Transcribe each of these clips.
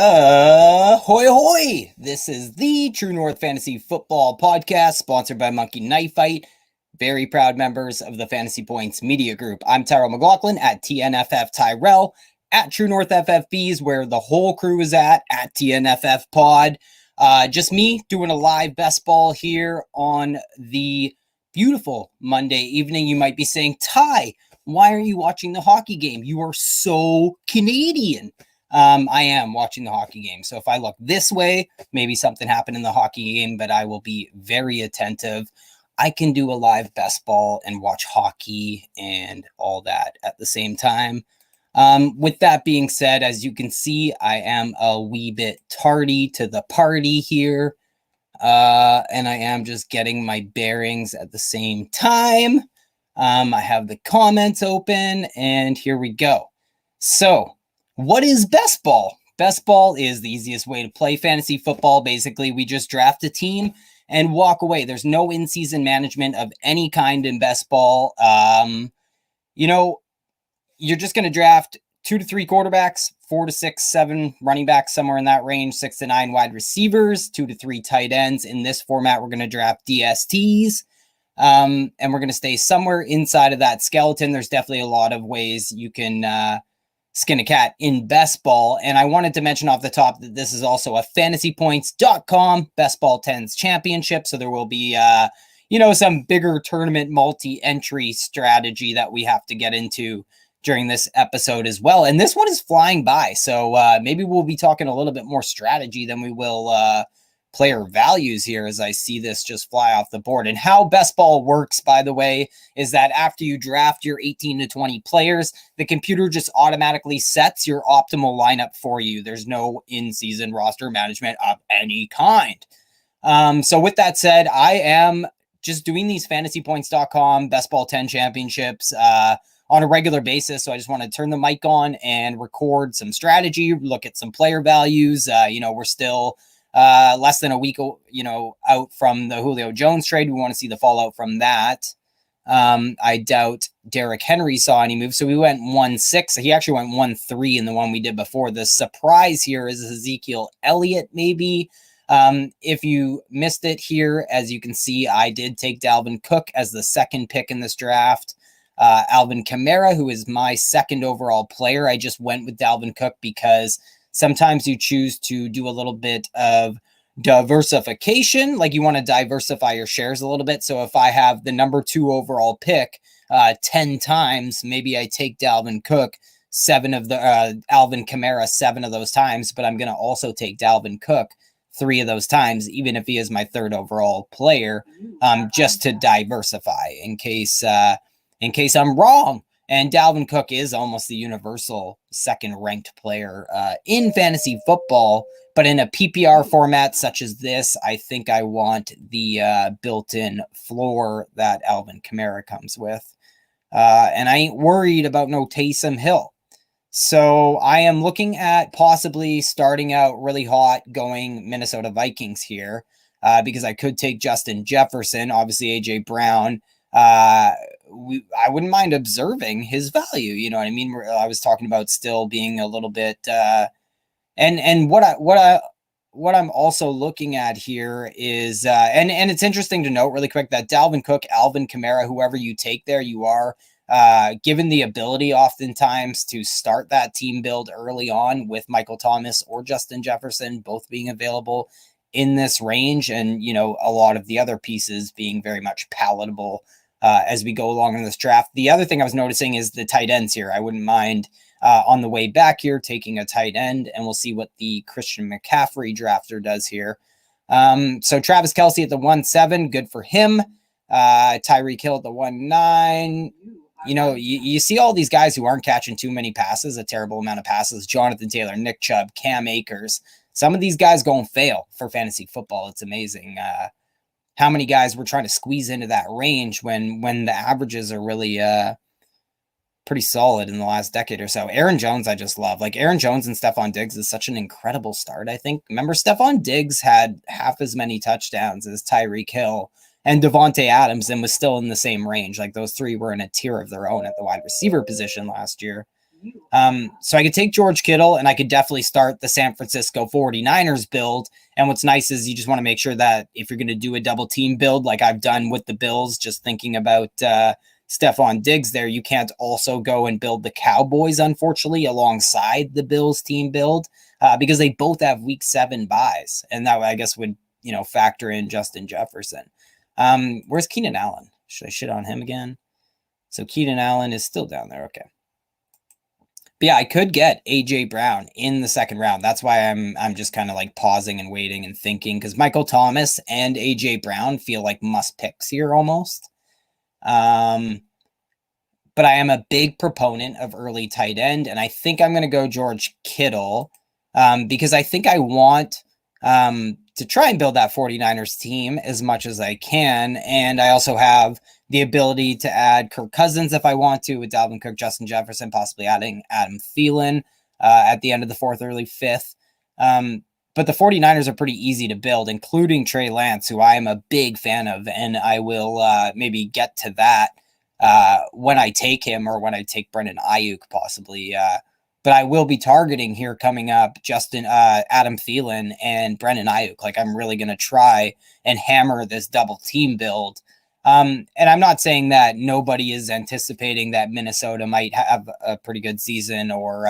Hoy hoy! This is the True North Fantasy Football Podcast, sponsored by Monkey Knife Fight. Very proud members of the Fantasy Points Media Group. I'm Tyrell McLaughlin at TNFF Tyrell, at True North FFBs, where the whole crew is at TNFF Pod. Just me doing a live best ball here on the beautiful Monday evening. You might be saying, Ty, why are you watching the hockey game? You are so Canadian. I am watching the hockey game. So if I look this way, maybe something happened in the hockey game, but I will be very attentive. I can do a live best ball and watch hockey and all that at the same time. With that being said, as you can see, I am a wee bit tardy to the party here. And I am just getting my bearings at the same time. I have the comments open and here we go. So, what is best ball? Best ball is the easiest way to play fantasy football. Basically, we just draft a team and walk away. There's no in-season management of any kind in best ball. You're just going to draft 2 to 3 quarterbacks, 4 to 6, 7 running backs, somewhere in that range, 6 to 9 wide receivers, 2 to 3 tight ends. In this format, we're going to draft DSTs. And we're going to stay somewhere inside of that skeleton. There's definitely a lot of ways you can skin a cat in best ball. And I wanted to mention off the top that this is also a fantasypoints.com best ball 10s championship. So there will be, some bigger tournament multi-entry strategy that we have to get into during this episode as well. And this one is flying by. So maybe we'll be talking a little bit more strategy than we will player values here as I see this just fly off the board. And how best ball works, by the way, is that after you draft your 18 to 20 players, the computer just automatically sets your optimal lineup for you. There's no in-season roster management of any kind. So with that said, I am just doing these fantasypoints.com best ball 10 championships on a regular basis. So I just want to turn the mic on and record some strategy, look at some player values. We're still less than a week, out from the Julio Jones trade. We want to see the fallout from that. I doubt Derrick Henry saw any moves. So we went 1-6. He actually went 1-3 in the one we did before. The surprise here is Ezekiel Elliott, maybe. If you missed it here, as you can see, I did take Dalvin Cook as the second pick in this draft. Alvin Kamara, who is my second overall player. I just went with Dalvin Cook because sometimes you choose to do a little bit of diversification, like you want to diversify your shares a little bit. So if I have the number 2 overall pick 10 times, maybe I take Dalvin Cook 7 of the Alvin Kamara 7 of those times, but I'm going to also take Dalvin Cook 3 of those times, even if he is my third overall player, just to diversify in case I'm wrong. And Dalvin Cook is almost the universal second-ranked player in fantasy football. But in a PPR format such as this, I think I want the built-in floor that Alvin Kamara comes with. And I ain't worried about no Taysom Hill. So I am looking at possibly starting out really hot going Minnesota Vikings here because I could take Justin Jefferson, obviously A.J. Brown. I wouldn't mind observing his value. You know what I mean? I was talking about still being a little bit, and what I'm also looking at here is, and it's interesting to note really quick that Dalvin Cook, Alvin Kamara, whoever you take there, you are given the ability oftentimes to start that team build early on with Michael Thomas or Justin Jefferson, both being available in this range. And, a lot of the other pieces being very much palatable as we go along in this draft. The other thing I was noticing is the tight ends here. I wouldn't mind on the way back here taking a tight end, and we'll see what the Christian McCaffrey drafter does here. So Travis Kelce at the 1-7, good for him. Tyreek Hill at the 1-9. You see all these guys who aren't catching too many passes, a terrible amount of passes. Jonathan Taylor, Nick Chubb, Cam Akers. Some of these guys going to fail for fantasy football. It's amazing how many guys we're trying to squeeze into that range when the averages are really pretty solid in the last decade or so. Aaron Jones, I just love. Like Aaron Jones and Stephon Diggs is such an incredible start, I think. Remember, Stephon Diggs had half as many touchdowns as Tyreek Hill and Devontae Adams and was still in the same range. Like those three were in a tier of their own at the wide receiver position last year. So I could take George Kittle and I could definitely start the San Francisco 49ers build. And what's nice is you just want to make sure that if you're going to do a double team build, like I've done with the Bills, just thinking about Stephon Diggs there, you can't also go and build the Cowboys, unfortunately, alongside the Bills team build because they both have week 7 buys. And that, I guess, would, factor in Justin Jefferson. Where's Keenan Allen? Should I shit on him again? So Keenan Allen is still down there. Okay. But yeah, I could get AJ Brown in the second round. That's why I'm just kind of like pausing and waiting and thinking, because Michael Thomas and AJ Brown feel like must picks here almost. But I am a big proponent of early tight end, and I think I'm going to go George Kittle because I think I want to try and build that 49ers team as much as I can. And I also have the ability to add Kirk Cousins if I want to, with Dalvin Cook, Justin Jefferson, possibly adding Adam Thielen at the end of the 4th, early 5th. But the 49ers are pretty easy to build, including Trey Lance, who I am a big fan of, and I will maybe get to that when I take him, or when I take Brendan Ayuk possibly. But I will be targeting here coming up Adam Thielen and Brendan Ayuk. Like, I'm really going to try and hammer this double team build. And I'm not saying that nobody is anticipating that Minnesota might have a pretty good season or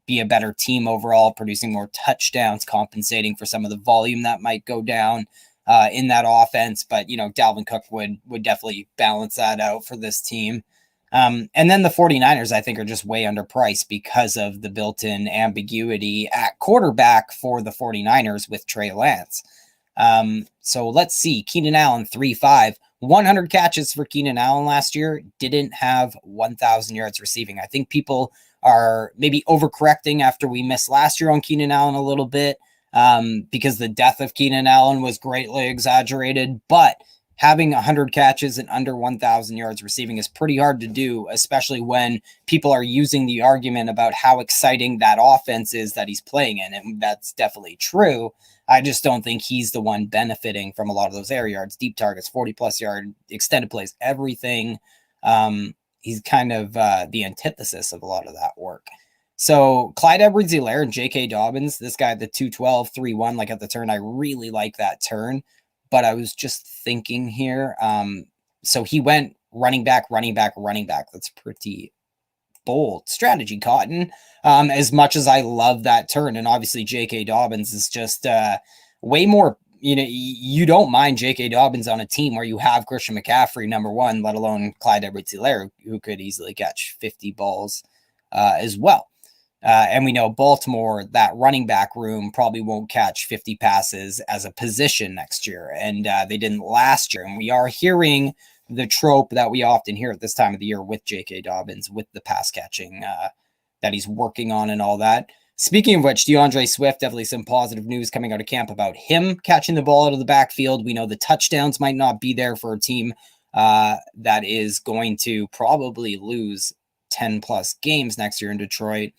be a better team overall, producing more touchdowns, compensating for some of the volume that might go down in that offense. But, Dalvin Cook would definitely balance that out for this team. And then the 49ers, I think, are just way underpriced because of the built-in ambiguity at quarterback for the 49ers with Trey Lance. So let's see. Keenan Allen, 3.5. 100 catches for Keenan Allen last year. Didn't have 1,000 yards receiving. I think people are maybe overcorrecting after we missed last year on Keenan Allen a little bit because the death of Keenan Allen was greatly exaggerated. But having 100 catches and under 1,000 yards receiving is pretty hard to do, especially when people are using the argument about how exciting that offense is that he's playing in. And that's definitely true. I just don't think he's the one benefiting from a lot of those air yards, deep targets, 40-plus yard, extended plays, everything. He's kind of the antithesis of a lot of that work. So Clyde Edwards-Helaire and J.K. Dobbins, this guy at the 212, 3-1, like at the turn, I really like that turn. But I was just thinking here. So he went running back. That's pretty bold strategy, Cotton. As much as I love that turn, and obviously J.K. Dobbins is just way more, you don't mind J.K. Dobbins on a team where you have Christian McCaffrey, number one, let alone Clyde Edwards-Helaire, who could easily catch 50 balls as well. And we know Baltimore, that running back room probably won't catch 50 passes as a position next year. And they didn't last year. And we are hearing the trope that we often hear at this time of the year with J.K. Dobbins, with the pass catching that he's working on and all that. Speaking of which, DeAndre Swift, definitely some positive news coming out of camp about him catching the ball out of the backfield. We know the touchdowns might not be there for a team that is going to probably lose 10 plus games next year in Detroit.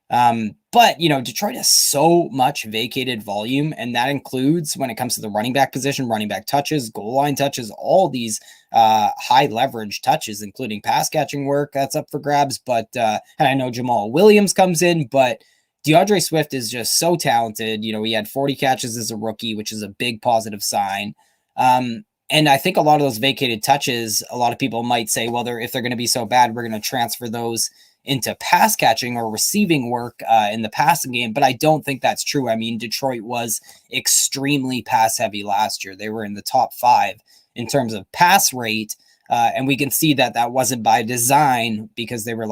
But, Detroit has so much vacated volume, and that includes when it comes to the running back position, running back touches, goal line touches, all these high leverage touches, including pass catching work that's up for grabs. But, and I know Jamal Williams comes in, but DeAndre Swift is just so talented. He had 40 catches as a rookie, which is a big positive sign. And I think a lot of those vacated touches, a lot of people might say, well, if they're going to be so bad, we're going to transfer those into pass catching or receiving work in the passing game. But I don't think that's true. I mean, Detroit was extremely pass heavy last year. They were in the top 5 in terms of pass rate. And we can see that wasn't by design, because they were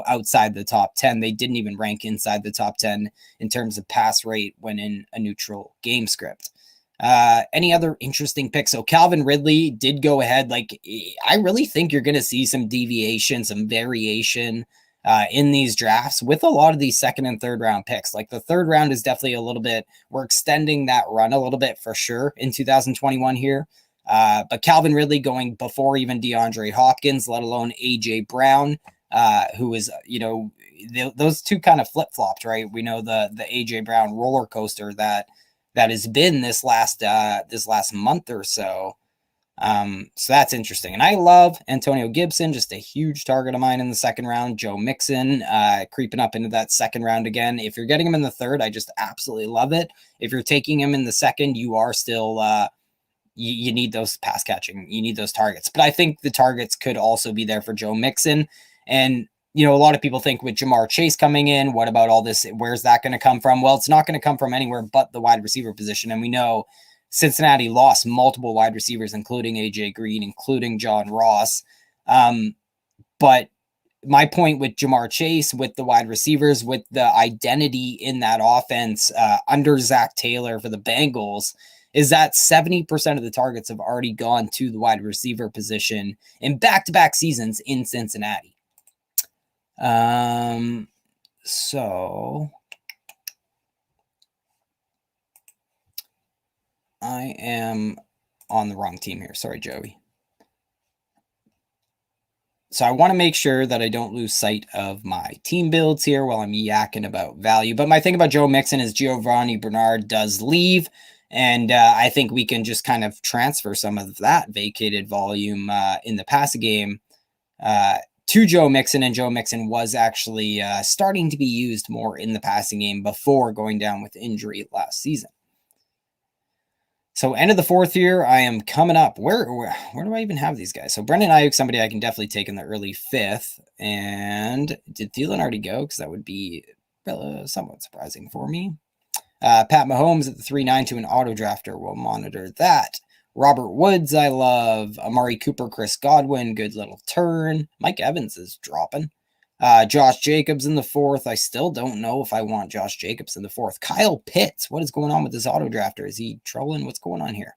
outside the top 10. They didn't even rank inside the top 10 in terms of pass rate when in a neutral game script. Any other interesting picks? So Calvin Ridley did go ahead. I really think you're going to see some deviation, some variation in these drafts with a lot of these second and third round picks. Like the third round is definitely a little bit, we're extending that run a little bit for sure in 2021 here. But Calvin Ridley going before even DeAndre Hopkins, let alone AJ Brown, who is, those two kind of flip-flopped, right? We know the AJ Brown roller coaster that has been this last month or so. So that's interesting. And I love Antonio Gibson, just a huge target of mine in the second round. Joe Mixon, creeping up into that second round again. If you're getting him in the third, I just absolutely love it. If you're taking him in the second, you are still, you need those pass catching. You need those targets. But I think the targets could also be there for Joe Mixon. And, a lot of people think with Jamar Chase coming in, what about all this? Where's that going to come from? Well, it's not going to come from anywhere but the wide receiver position. And we know Cincinnati lost multiple wide receivers, including AJ Green, including John Ross. But my point with Jamar Chase, with the wide receivers, with the identity in that offense under Zach Taylor for the Bengals, is that 70% of the targets have already gone to the wide receiver position in back-to-back seasons in Cincinnati. So I am on the wrong team here. Sorry, Joey. So I want to make sure that I don't lose sight of my team builds here while I'm yakking about value. But my thing about Joe Mixon is Giovanni Bernard does leave. And I think we can just kind of transfer some of that vacated volume in the passing game to Joe Mixon. And Joe Mixon was actually starting to be used more in the passing game before going down with injury last season. So end of the fourth year, I am coming up. Where do I even have these guys? So Brendan Ayuk, somebody I can definitely take in the early fifth. And did Thielen already go? Because that would be somewhat surprising for me. Pat Mahomes at the 3.9 to an auto drafter. We'll monitor that. Robert Woods, I love. Amari Cooper, Chris Godwin, good little turn. Mike Evans is dropping. Josh Jacobs in the fourth. I still don't know if I want Josh Jacobs in the fourth. Kyle Pitts, what is going on with this auto drafter? Is he trolling? What's going on here?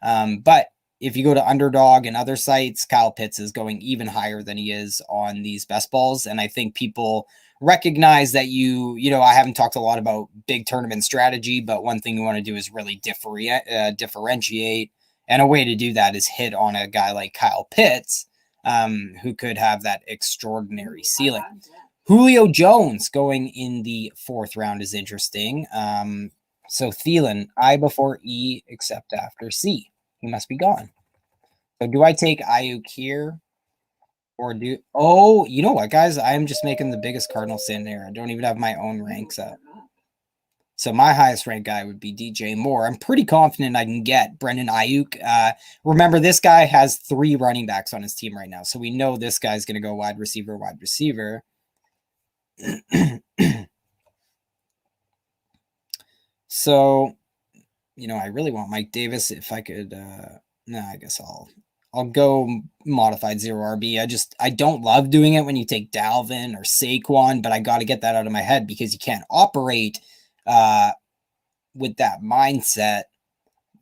But if you go to Underdog and other sites, Kyle Pitts is going even higher than he is on these best balls. And I think people recognize that I haven't talked a lot about big tournament strategy, but one thing you want to do is really differentiate. And a way to do that is hit on a guy like Kyle Pitts, who could have that extraordinary ceiling. Julio Jones going in the fourth round is interesting. So Thielen, I before E except after C. He must be gone. So do I take Ayuk here? Or you know what, guys? I am just making the biggest Cardinal sin here. I don't even have my own ranks up. So my highest ranked guy would be DJ Moore. I'm pretty confident I can get Brendan Ayuk. Remember, this guy has 3 running backs on his team right now. So we know this guy's going to go wide receiver. So, I really want Mike Davis. If I could, no, I guess I'll go modified 0 RB. I don't love doing it when you take Dalvin or Saquon, but I got to get that out of my head because you can't operate with that mindset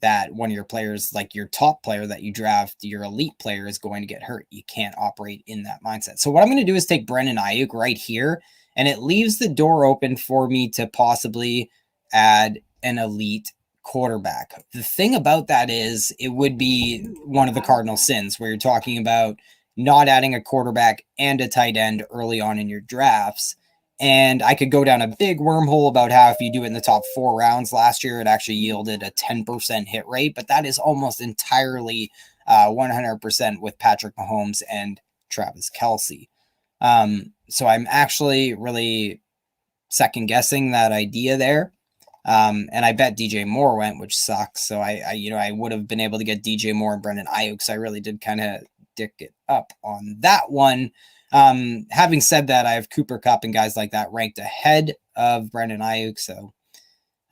that one of your players, like your top player that you draft, your elite player, is going to get hurt. You can't operate in that mindset. So what I'm going to do is take Brendan Ayuk right here, and it leaves the door open for me to possibly add an elite quarterback. The thing about that is it would be one of the cardinal sins where you're talking about not adding a quarterback and a tight end early on in your drafts. And I could go down a big wormhole about how if you do it in the top 4 rounds last year, it actually yielded a 10% hit rate. But that is almost entirely 100% with Patrick Mahomes and Travis Kelce. So I'm actually really second guessing that idea there. And I bet DJ Moore went, which sucks. So I would have been able to get DJ Moore and Brendan Ayuk. So I really did kind of dick it up on that one. Having said that, I have Cooper Kupp and guys like that ranked ahead of Brendan Ayuk. So,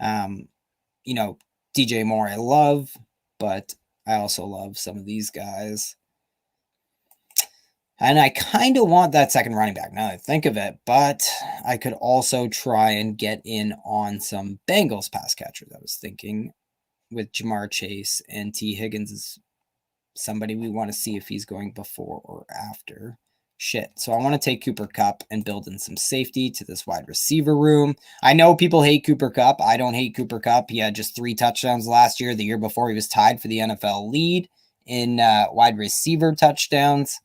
DJ Moore I love, but I also love some of these guys. And I kind of want that second running back now that I think of it, but I could also try and get in on some Bengals pass catchers. I was thinking with Jamar Chase and T. Higgins is somebody we want to see if he's going before or after. So I want to take Cooper Kupp and build in some safety to this wide receiver room. I know people hate Cooper Kupp. I don't hate Cooper Kupp. He had just 3 touchdowns last year. The year before, he was tied for the NFL lead in wide receiver touchdowns.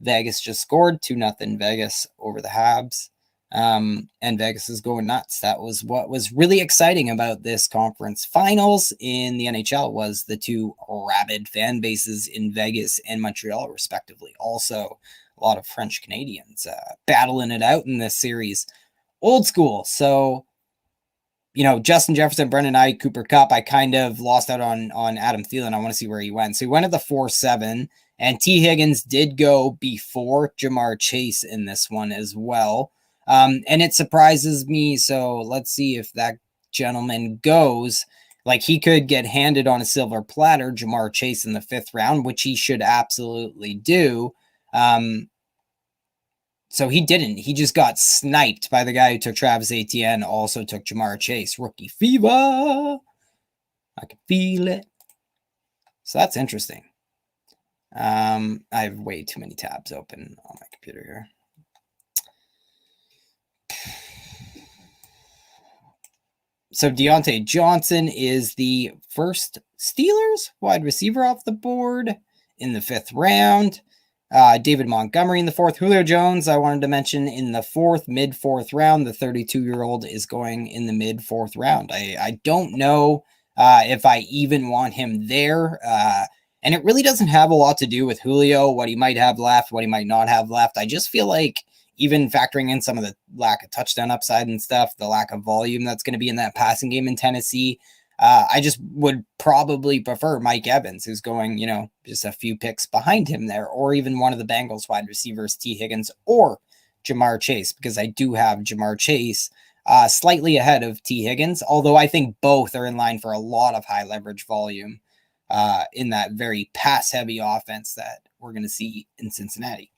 Vegas just scored 2-0 Vegas over the Habs. And Vegas is going nuts. That was what was really exciting about this conference finals in the NHL was the two rabid fan bases in Vegas and Montreal, respectively. Also, a lot of French Canadians battling it out in this series. Old school. So, Justin Jefferson, Brendan Knight, Cooper Kupp, I kind of lost out on Adam Thielen. I want to see where he went. So he went at the 4-7, and T. Higgins did go before Jamar Chase in this one as well. And it surprises me. So let's see if that gentleman goes. Like, he could get handed on a silver platter, Jamar Chase in the 5th round, which he should absolutely do. So he didn't. He just got sniped by the guy who took Travis Etienne, also took Jamar Chase. Rookie fever. I can feel it. So that's interesting. I have way too many tabs open on my computer here. So Deontay Johnson is the first Steelers wide receiver off the board in the 5th round. David Montgomery in the 4th. Julio Jones, I wanted to mention in the 4th, mid-4th round. The 32-year-old is going in the mid-4th round. I don't know if I even want him there. And it really doesn't have a lot to do with Julio, what he might have left, what he might not have left. I just feel like even factoring in some of the lack of touchdown upside and stuff, the lack of volume that's going to be in that passing game in Tennessee, I just would probably prefer Mike Evans, who's going, just a few picks behind him there, or even one of the Bengals wide receivers, T. Higgins or Jamar Chase, because I do have Jamar Chase slightly ahead of T. Higgins, although I think both are in line for a lot of high leverage volume in that very pass-heavy offense that we're going to see in Cincinnati.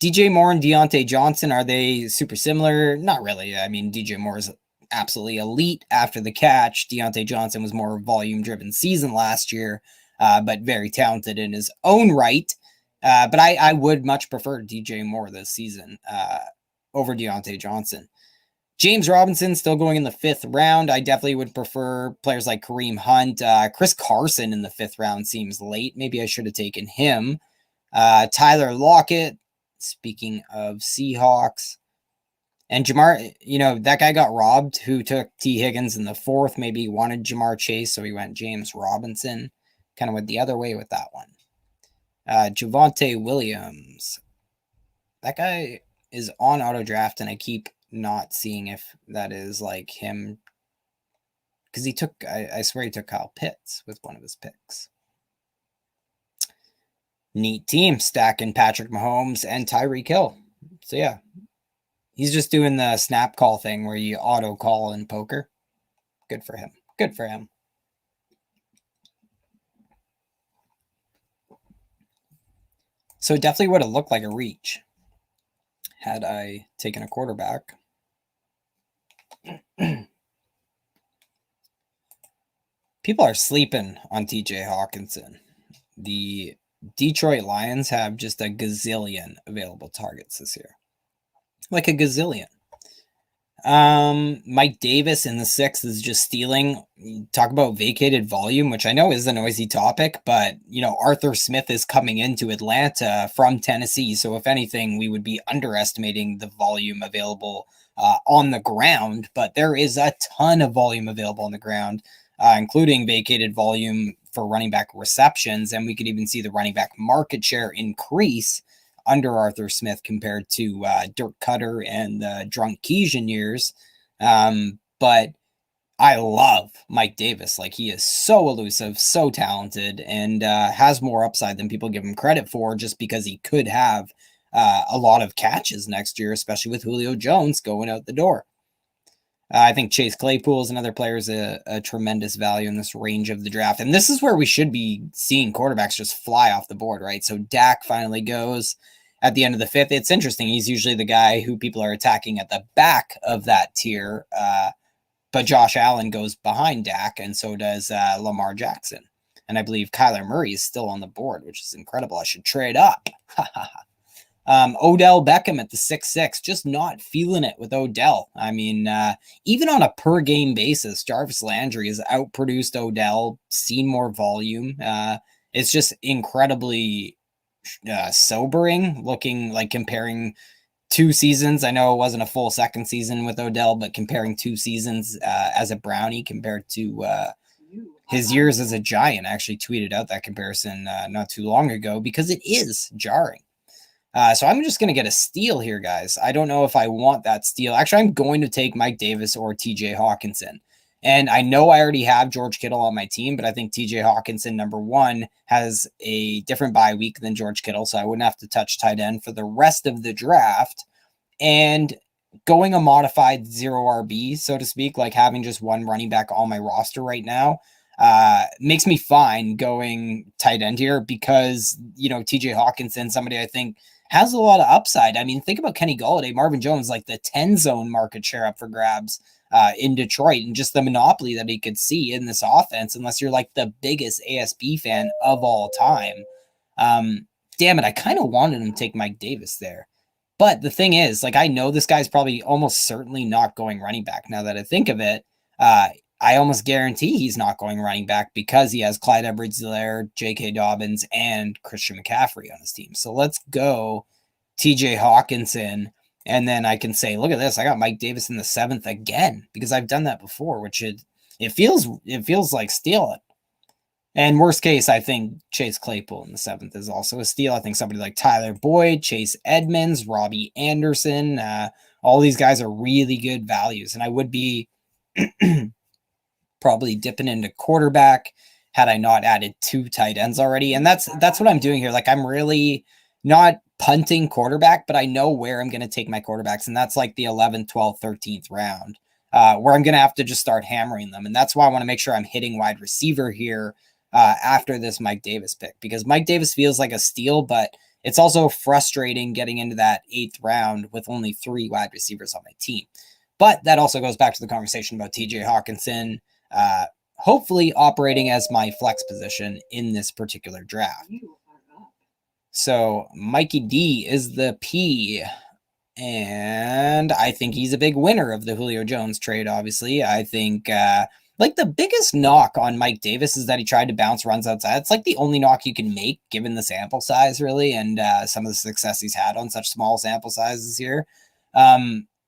DJ Moore and Deontay Johnson, are they super similar? Not really. I mean, DJ Moore is absolutely elite after the catch. Deontay Johnson was more volume-driven season last year, but very talented in his own right. But I would much prefer DJ Moore this season over Deontay Johnson. James Robinson still going in the 5th round. I definitely would prefer players like Kareem Hunt. Chris Carson in the 5th round seems late. Maybe I should have taken him. Tyler Lockett, speaking of Seahawks. And Jamar, that guy got robbed who took T. Higgins in the 4th. Maybe he wanted Jamar Chase, so he went James Robinson. Kind of went the other way with that one. Javonte Williams. That guy is on auto draft, and I keep not seeing if that is like him. Because he took, I swear he took Kyle Pitts with one of his picks. Neat team, stacking Patrick Mahomes and Tyreek Hill. So yeah, he's just doing the snap call thing where you auto call in poker. Good for him. Good for him. So it definitely would have looked like a reach had I taken a quarterback. People are sleeping on TJ Hawkinson. The Detroit Lions have just a gazillion available targets this year. Like a gazillion. Mike Davis in the 6th is just stealing. Talk about vacated volume, which I know is a noisy topic, but Arthur Smith is coming into Atlanta from Tennessee. So if anything, we would be underestimating the volume available on the ground, but there is a ton of volume available on the ground, including vacated volume for running back receptions. And we could even see the running back market share increase under Arthur Smith compared to Dirk Cutter and Drunk Keesian years. But I love Mike Davis. Like, he is so elusive, so talented, and has more upside than people give him credit for, just because he could have a lot of catches next year, especially with Julio Jones going out the door. I think Chase Claypool is another player is a tremendous value in this range of the draft. And this is where we should be seeing quarterbacks just fly off the board, right? So Dak finally goes at the end of the 5th. It's interesting. He's usually the guy who people are attacking at the back of that tier. But Josh Allen goes behind Dak, and so does Lamar Jackson. And I believe Kyler Murray is still on the board, which is incredible. I should trade up. Odell Beckham at the 6'6", just not feeling it with Odell. I mean, even on a per game basis, Jarvis Landry has outproduced Odell, seen more volume. It's just incredibly sobering, looking like comparing 2 seasons. I know it wasn't a full second season with Odell, but comparing 2 seasons as a Brownie compared to his years as a Giant. I actually tweeted out that comparison not too long ago because it is jarring. So I'm just going to get a steal here, guys. I don't know if I want that steal. Actually, I'm going to take Mike Davis or TJ Hawkinson. And I know I already have George Kittle on my team, but I think TJ Hawkinson, number one, has a different bye week than George Kittle, so I wouldn't have to touch tight end for the rest of the draft. And going a modified 0 RB, so to speak, like having just one running back on my roster right now, makes me fine going tight end here because, TJ Hawkinson, somebody I think has a lot of upside. I mean, think about Kenny Golladay, Marvin Jones, like the 10 zone market share up for grabs in Detroit, and just the monopoly that he could see in this offense, unless you're like the biggest ASB fan of all time. Damn it, I kind of wanted him to take Mike Davis there. But the thing is, like, I know this guy's probably almost certainly not going running back. Now that I think of it, I almost guarantee he's not going running back because he has Clyde Edwards-Helaire, J.K. Dobbins, and Christian McCaffrey on his team. So let's go T.J. Hawkinson, and then I can say, look at this, I got Mike Davis in the 7th again because I've done that before, which it feels like stealing. And worst case, I think Chase Claypool in the 7th is also a steal. I think somebody like Tyler Boyd, Chase Edmonds, Robbie Anderson, all these guys are really good values. And I would be probably dipping into quarterback had I not added 2 tight ends already. And that's what I'm doing here. Like, I'm really not punting quarterback, but I know where I'm going to take my quarterbacks. And that's like the 11th, 12th, 13th round, where I'm going to have to just start hammering them. And that's why I want to make sure I'm hitting wide receiver here after this Mike Davis pick, because Mike Davis feels like a steal, but it's also frustrating getting into that 8th round with only 3 wide receivers on my team. But that also goes back to the conversation about TJ Hawkinson, hopefully operating as my flex position in this particular draft. So Mikey D is the P, and I think he's a big winner of the Julio Jones trade, obviously. I think like the biggest knock on Mike Davis is that he tried to bounce runs outside. It's like the only knock you can make given the sample size, really, and some of the success he's had on such small sample sizes here,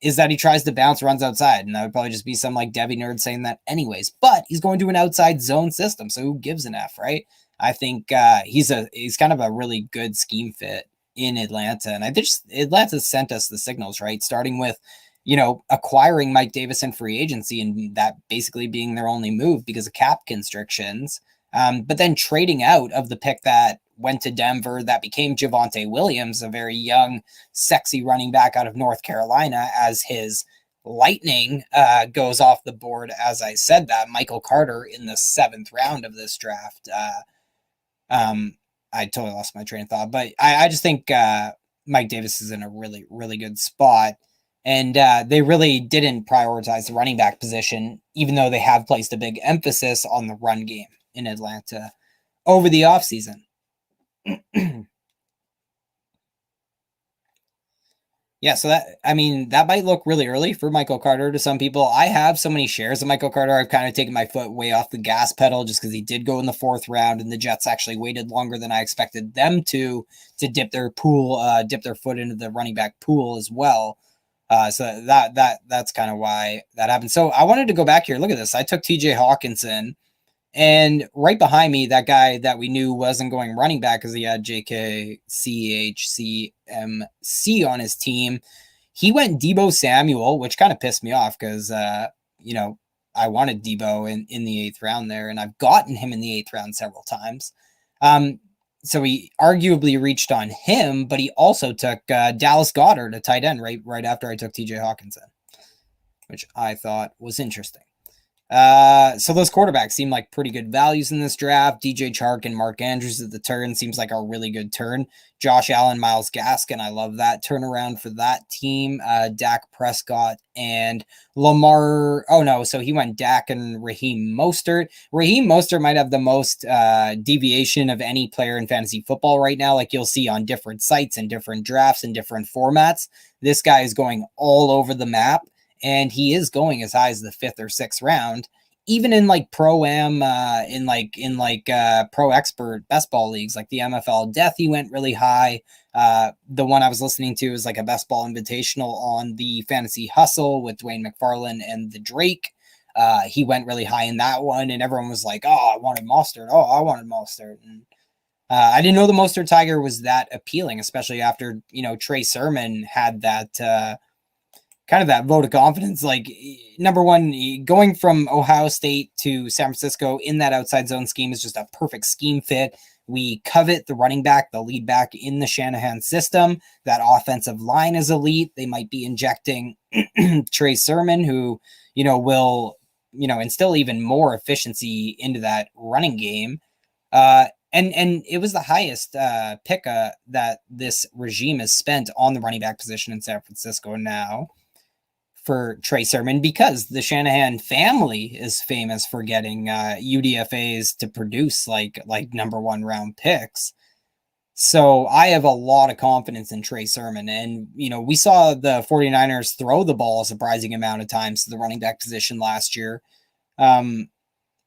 is that he tries to bounce runs outside. And that would probably just be some like Debbie nerd saying that anyways. But he's going to an outside zone system, so who gives an F, right? I think he's kind of a really good scheme fit in Atlanta. And I think Atlanta sent us the signals, right? Starting with, acquiring Mike Davis in free agency and that basically being their only move because of cap constrictions. But then trading out of the pick that went to Denver that became Javonte Williams, a very young, sexy running back out of North Carolina, as his lightning goes off the board. As I said that, Michael Carter in the 7th round of this draft. I totally lost my train of thought, but I just think Mike Davis is in a really, really good spot. And they really didn't prioritize the running back position, even though they have placed a big emphasis on the run game in Atlanta over the offseason. Yeah, so that might look really early for Michael Carter to some people. I have so many shares of Michael Carter. I've kind of taken my foot way off the gas pedal just because he did go in the 4th round, and the Jets actually waited longer than I expected them to dip their foot into the running back pool as well. So that's kind of why that happened. So I wanted to go back here. Look at this. I took TJ Hawkinson, and right behind me, that guy that we knew wasn't going running back because he had JKCHCMC on his team. He went Deebo Samuel, which kind of pissed me off because, I wanted Deebo in the 8th round there, and I've gotten him in the 8th round several times. So he arguably reached on him, but he also took Dallas Goedert, a tight end, right after I took TJ Hawkinson, which I thought was interesting. So those quarterbacks seem like pretty good values in this draft. DJ Chark and Mark Andrews at the turn seems like a really good turn. Josh Allen, Myles Gaskin, I love that turnaround for that team. Dak Prescott and Lamar. Oh no, so he went Dak and Raheem Mostert. Raheem Mostert might have the most deviation of any player in fantasy football right now. Like you'll see on different sites and different drafts and different formats. This guy is going all over the map. And he is going as high as the 5th or 6th round, even in like pro-am, pro expert best ball leagues, like the MFL Death, he went really high. The one I was listening to is like a best ball invitational on the Fantasy Hustle with Dwayne McFarlane and the Drake. He went really high in that one, and everyone was like, "Oh, I wanted Mostert. Oh, I wanted Mostert." And I didn't know the Mostert Tiger was that appealing, especially after, Trey Sermon had that kind of that vote of confidence. Like, number one, going from Ohio State to San Francisco in that outside zone scheme is just a perfect scheme fit. We covet the running back, the lead back in the Shanahan system. That offensive line is elite. They might be injecting Trey Sermon, who, will, instill even more efficiency into that running game. And it was the highest pick that this regime has spent on the running back position in San Francisco now for Trey Sermon, because the Shanahan family is famous for getting UDFAs to produce like number 1 round picks. So I have a lot of confidence in Trey Sermon. And, we saw the 49ers throw the ball a surprising amount of times to the running back position last year. And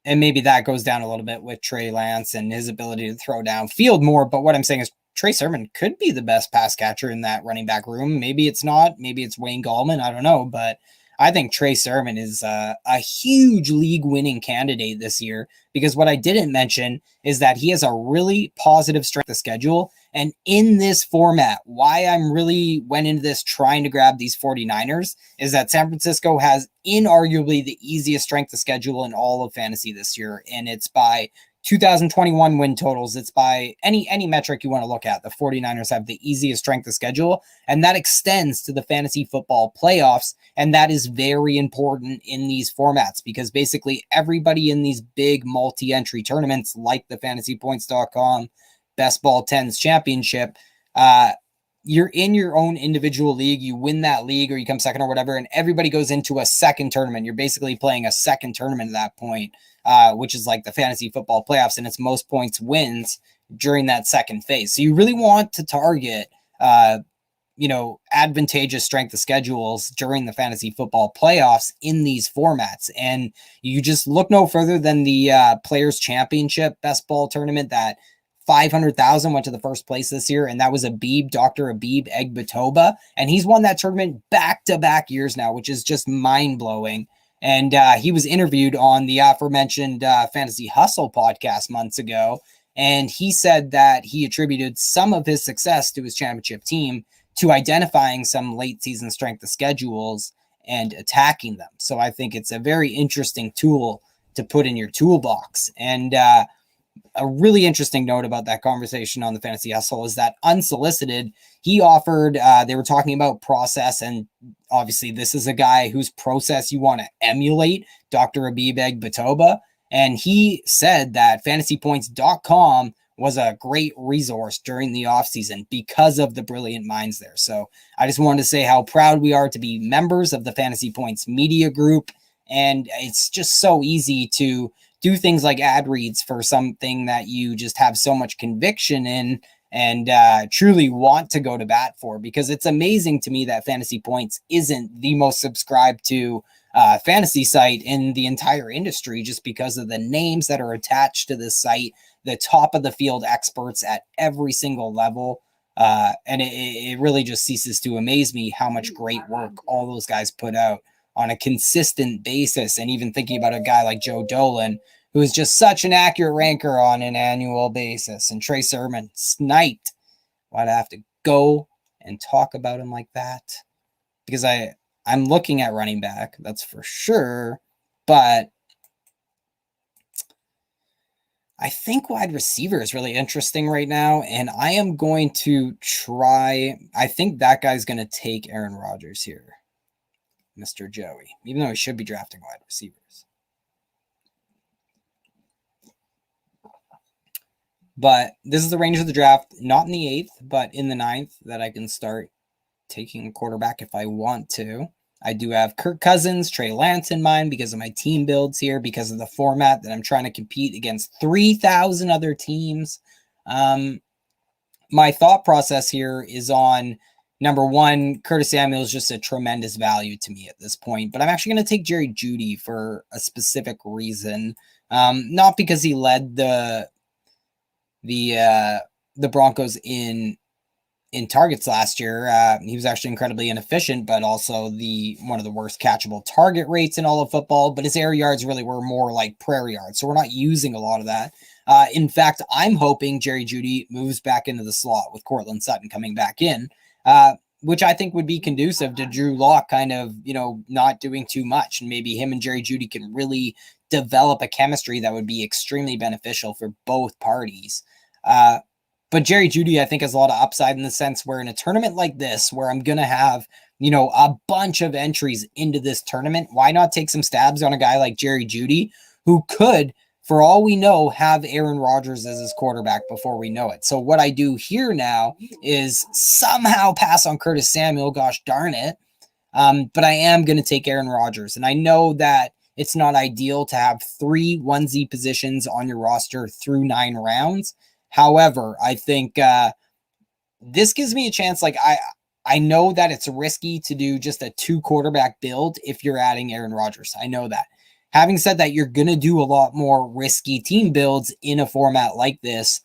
maybe that goes down a little bit with Trey Lance and his ability to throw downfield more. But what I'm saying is Trey Sermon could be the best pass catcher in that running back room. Maybe it's not. Maybe it's Wayne Gallman. I don't know. But I think Trey Sermon is a huge league-winning candidate this year, because what I didn't mention is that he has a really positive strength of schedule. And in this format, why I'm really went into this trying to grab these 49ers is that San Francisco has inarguably the easiest strength of schedule in all of fantasy this year. And it's by 2021 win totals. It's by any metric you want to look at. The 49ers have the easiest strength of schedule, and that extends to the fantasy football playoffs. And that is very important in these formats, because basically everybody in these big multi-entry tournaments, like the fantasypoints.com Best Ball 10s championship, you're in your own individual league. You win that league or you come second or whatever, and everybody goes into a second tournament. You're basically playing a second tournament at that point, which is like the fantasy football playoffs, and it's most points wins during that second phase. So you really want to target, advantageous strength of schedules during the fantasy football playoffs in these formats. And you just look no further than the Players Championship Best Ball tournament that 500,000 went to the first place this year, and that was Dr. Abib Egbatoba, and he's won that tournament back-to-back years now, which is just mind-blowing. And he was interviewed on the aforementioned Fantasy Hustle podcast months ago, and he said that he attributed some of his success to his championship team to identifying some late-season strength of schedules and attacking them. So I think it's a very interesting tool to put in your toolbox. And a really interesting note about that conversation on the Fantasy Hustle is that unsolicited, he offered, they were talking about process, and obviously this is a guy whose process you want to emulate, Dr. Abib Egbatoba, and he said that fantasypoints.com was a great resource during the offseason because of the brilliant minds there. So I just wanted to say how proud we are to be members of the Fantasy Points Media Group, and it's just so easy to do things like ad reads for something that you just have so much conviction in and truly want to go to bat for, because it's amazing to me that Fantasy Points isn't the most subscribed to fantasy site in the entire industry, just because of the names that are attached to this site, the top of the field experts at every single level. And it really just ceases to amaze me how much great work all those guys put out on a consistent basis. And even thinking about a guy like Joe Dolan, who is just such an accurate ranker on an annual basis, and Trey Sermon sniped. Why'd I have to go and talk about him like that? Because I'm looking at running back, that's for sure, but I think wide receiver is really interesting right now, and I am going to try. I think that guy's going to take Aaron Rodgers here, Mr. Joey, even though he should be drafting wide receivers. But this is the range of the draft, not in the 8th, but in the 9th, that I can start taking a quarterback if I want to. I do have Kirk Cousins, Trey Lance in mind because of my team builds here, because of the format that I'm trying to compete against 3,000 other teams. My thought process here is on number one, Curtis Samuel is just a tremendous value to me at this point, but I'm actually going to take Jerry Jeudy for a specific reason. Not because he led the Broncos in targets last year. He was actually incredibly inefficient, but also one of the worst catchable target rates in all of football. But his air yards really were more like prairie yards, so we're not using a lot of that. In fact, I'm hoping Jerry Jeudy moves back into the slot with Courtland Sutton coming back in, which I think would be conducive to Drew Lock kind of, not doing too much. And maybe him and Jerry Jeudy can really develop a chemistry that would be extremely beneficial for both parties. But Jerry Jeudy, I think, has a lot of upside in the sense where in a tournament like this, where I'm going to have, a bunch of entries into this tournament, why not take some stabs on a guy like Jerry Jeudy, who could, for all we know, have Aaron Rodgers as his quarterback before we know it. So what I do here now is somehow pass on Curtis Samuel, gosh darn it. But I am going to take Aaron Rodgers. And I know that it's not ideal to have 3 1Z positions on your roster through 9 rounds. However, I think this gives me a chance. Like I know that it's risky to do just a 2 quarterback build if you're adding Aaron Rodgers. I know that. Having said that, you're going to do a lot more risky team builds in a format like this,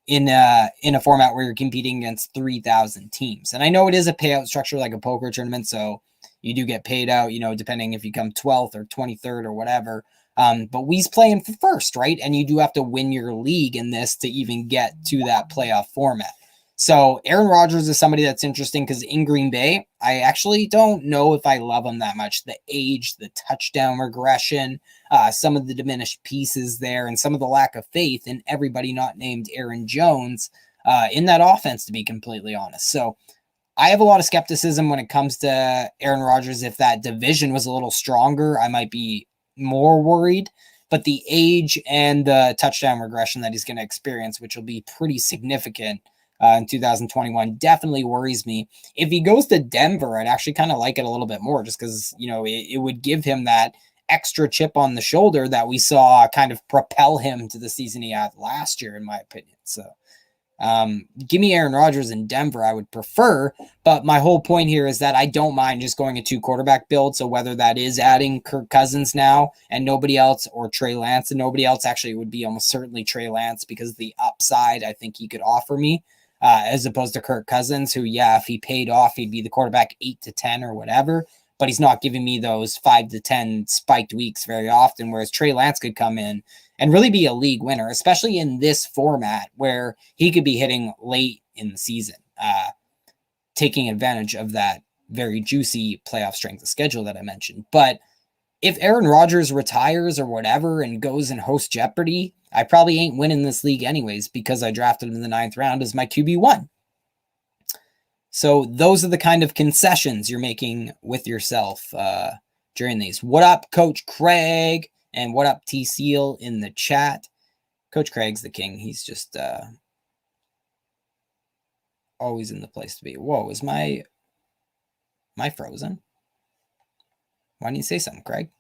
in a format where you're competing against 3,000 teams. And I know it is a payout structure like a poker tournament, so you do get paid out, depending if you come 12th or 23rd or whatever. But we's playing for first, right? And you do have to win your league in this to even get to that playoff format. So Aaron Rodgers is somebody that's interesting because in Green Bay, I actually don't know if I love him that much. The age, the touchdown regression, some of the diminished pieces there, and some of the lack of faith in everybody not named Aaron Jones in that offense, to be completely honest. So I have a lot of skepticism when it comes to Aaron Rodgers. If that division was a little stronger, I might be more worried. But the age and the touchdown regression that he's going to experience, which will be pretty significant in 2021, definitely worries me. If he goes to Denver, I'd actually kind of like it a little bit more just because, it would give him that extra chip on the shoulder that we saw kind of propel him to the season he had last year, in my opinion. So give me Aaron Rodgers in Denver, I would prefer. But my whole point here is that I don't mind just going a 2 quarterback build. So whether that is adding Kirk Cousins now and nobody else, or Trey Lance and nobody else, actually it would be almost certainly Trey Lance because of the upside I think he could offer me, as opposed to Kirk Cousins, who, if he paid off, he'd be the quarterback 8 to 10 or whatever. But he's not giving me those 5 to 10 spiked weeks very often, whereas Trey Lance could come in and really be a league winner, especially in this format where he could be hitting late in the season, taking advantage of that very juicy playoff strength of schedule that I mentioned. But if Aaron Rodgers retires or whatever and goes and hosts Jeopardy, I probably ain't winning this league anyways because I drafted him in the 9th round as my QB1. So those are the kind of concessions you're making with yourself during these. What up, Coach Craig? And what up, T Seal in the chat? Coach Craig's the king. He's just always in the place to be. Whoa, is my frozen? Why didn't you say something, Craig?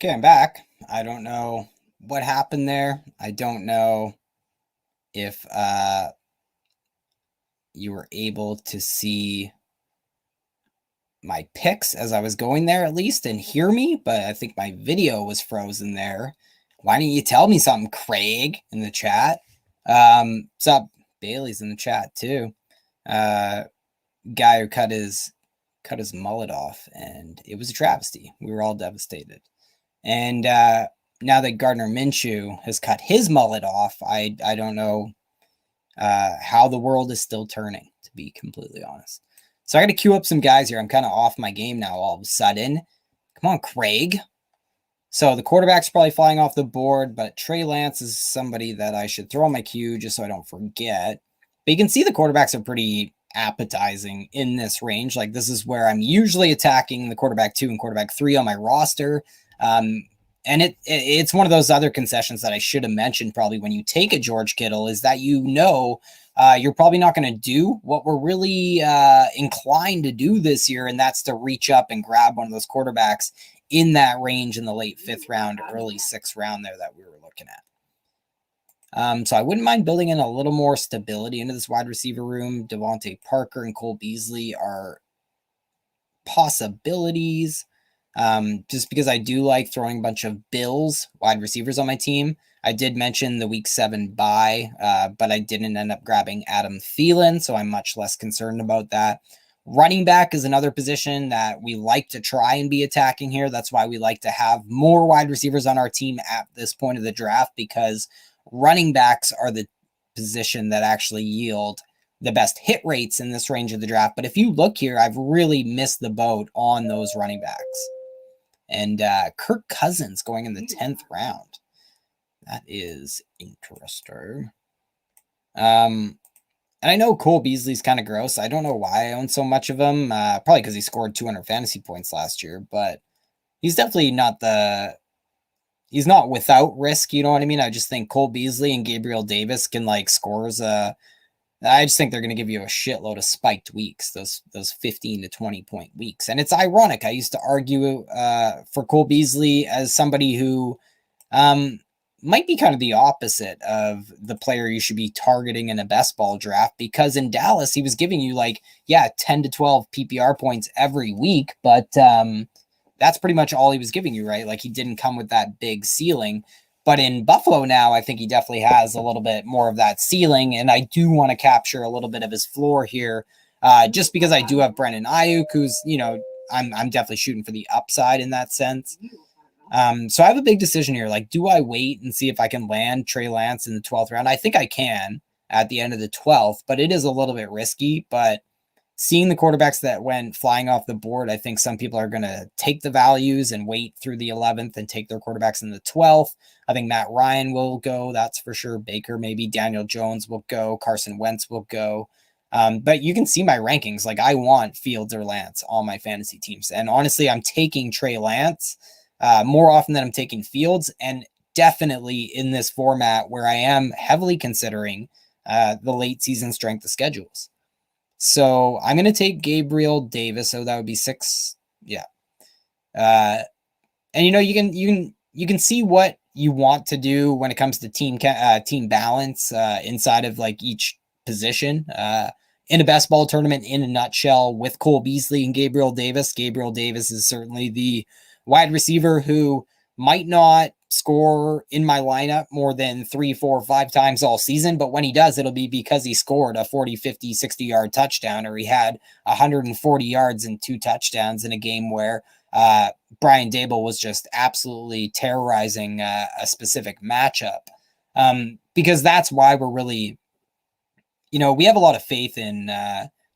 Okay, I'm back. I don't know what happened there. I don't know if you were able to see my picks as I was going there at least and hear me, but I think my video was frozen there. Why don't you tell me something, Craig, in the chat? What's up? Bailey's in the chat too. Guy who cut his mullet off, and it was a travesty. We were all devastated. And now that Gardner Minshew has cut his mullet off, I don't know how the world is still turning, to be completely honest. So I got to queue up some guys here. I'm kind of off my game now all of a sudden. Come on, Craig. So the quarterback's probably flying off the board, but Trey Lance is somebody that I should throw on my queue just so I don't forget. But you can see the quarterbacks are pretty appetizing in this range. Like, this is where I'm usually attacking the quarterback 2 and quarterback 3 on my roster. And it's one of those other concessions that I should have mentioned probably when you take a George Kittle, is that you're probably not going to do what we're really inclined to do this year, and that's to reach up and grab one of those quarterbacks in that range in the late 5th round, early 6th round there that we were looking at. So I wouldn't mind building in a little more stability into this wide receiver room. Devontae Parker and Cole Beasley are possibilities. Just because I do like throwing a bunch of Bills wide receivers on my team. I did mention the week 7 bye, but I didn't end up grabbing Adam Thielen, so I'm much less concerned about that. Running back is another position that we like to try and be attacking here. That's why we like to have more wide receivers on our team at this point of the draft, because running backs are the position that actually yield the best hit rates in this range of the draft. But if you look here, I've really missed the boat on those running backs. And Kirk Cousins going in the 10th round. That is interesting. And I know Cole Beasley's kind of gross. I don't know why I own so much of him. Probably because he scored 200 fantasy points last year. But he's definitely he's not without risk, you know what I mean? I just think Cole Beasley and Gabriel Davis can scores. I just think they're going to give you a shitload of spiked weeks, those 15 to 20 point weeks. And it's ironic. I used to argue for Cole Beasley as somebody who might be kind of the opposite of the player you should be targeting in a best ball draft, because in Dallas, he was giving you 10 to 12 PPR points every week, but that's pretty much all he was giving you, right? He didn't come with that big ceiling. But in Buffalo now, I think he definitely has a little bit more of that ceiling, and I do want to capture a little bit of his floor here, just because I do have Brandon Ayuk, who's, I'm definitely shooting for the upside in that sense. So I have a big decision here. Do I wait and see if I can land Trey Lance in the 12th round? I think I can at the end of the 12th, but it is a little bit risky. But seeing the quarterbacks that went flying off the board, I think some people are going to take the values and wait through the 11th and take their quarterbacks in the 12th. I think Matt Ryan will go. That's for sure. Baker, maybe Daniel Jones will go. Carson Wentz will go. But you can see my rankings. I want Fields or Lance on my fantasy teams. And honestly, I'm taking Trey Lance more often than I'm taking Fields, and definitely in this format where I am heavily considering the late season strength of schedules. So I'm going to take Gabriel Davis. So that would be 6. Yeah. And you can see what you want to do when it comes to team balance inside of each position in a best ball tournament. In a nutshell, with Cole Beasley and Gabriel Davis is certainly the wide receiver who might not score in my lineup more than 3, 4, 5 times all season. But when he does, it'll be because he scored a 40, 50, 60 yard touchdown, or he had 140 yards and 2 touchdowns in a game where Brian Dable was just absolutely terrorizing a specific matchup. Because that's why we're really, we have a lot of faith in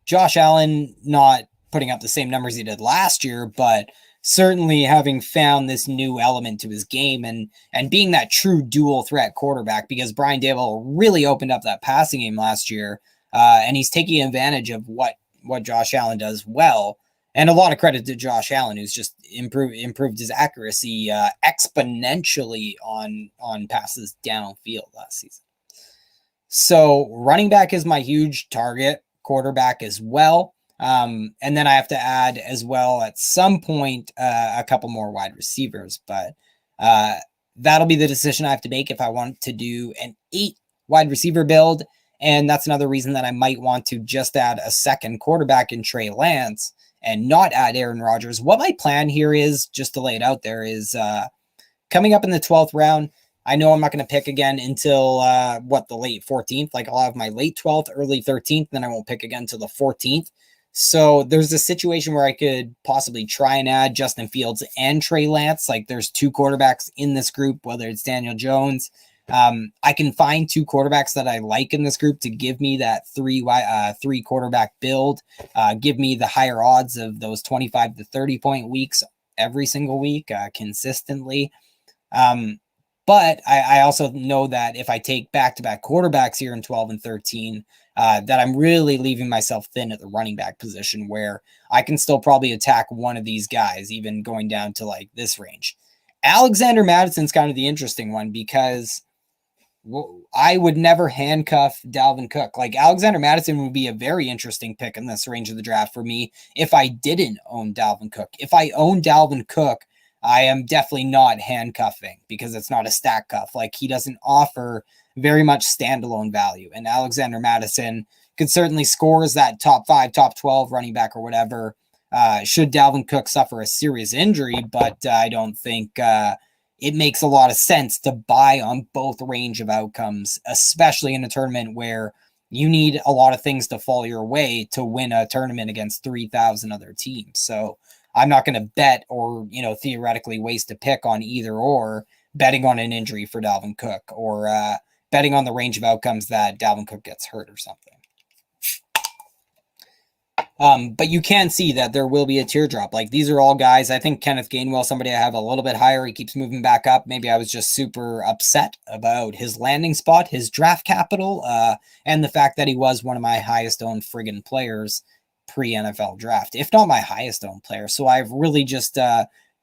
Josh Allen not putting up the same numbers he did last year, but certainly having found this new element to his game and being that true dual threat quarterback, because Brian Dable really opened up that passing game last year, and he's taking advantage of what Josh Allen does well. And a lot of credit to Josh Allen, who's just improved his accuracy exponentially on passes downfield last season. So running back is my huge target, quarterback as well. And then I have to add as well at some point a couple more wide receivers. But That'll be the decision I have to make if I want to do an 8 wide receiver build. And that's another reason that I might want to just add a second quarterback in Trey Lance and not add Aaron Rodgers. What my plan here is, just to lay it out there, is coming up in the 12th round. I know I'm not going to pick again until the late 14th. Like, I'll have my late 12th, early 13th, then I won't pick again until the 14th. So there's a situation where I could possibly try and add Justin Fields and Trey Lance. Like, there's 2 quarterbacks in this group, whether it's Daniel Jones. I can find 2 quarterbacks that I like in this group to give me that 3 quarterback build, give me the higher odds of those 25 to 30 point weeks every single week consistently. But I also know that if I take back-to-back quarterbacks here in 12 and 13, that I'm really leaving myself thin at the running back position, where I can still probably attack one of these guys, even going down to like this range. Alexander Madison's kind of the interesting one, because I would never handcuff Dalvin Cook. Like, Alexander Madison would be a very interesting pick in this range of the draft for me if I didn't own Dalvin Cook. If I own Dalvin Cook, I am definitely not handcuffing, because it's not a stack cuff. Like, he doesn't offer very much standalone value. And Alexander Madison could certainly score as that top 5, top 12 running back or whatever, should Dalvin Cook suffer a serious injury. But I don't think it makes a lot of sense to buy on both range of outcomes, especially in a tournament where you need a lot of things to fall your way to win a tournament against 3,000 other teams. So I'm not going to bet or, theoretically waste a pick on either or, betting on an injury for Dalvin Cook, or betting on the range of outcomes that Dalvin Cook gets hurt or something. But you can see that there will be a teardrop. Like, these are all guys. I think Kenneth Gainwell, somebody I have a little bit higher. He keeps moving back up. Maybe I was just super upset about his landing spot, his draft capital, and the fact that he was one of my highest owned friggin' players pre-NFL draft, if not my highest owned player. So I've really just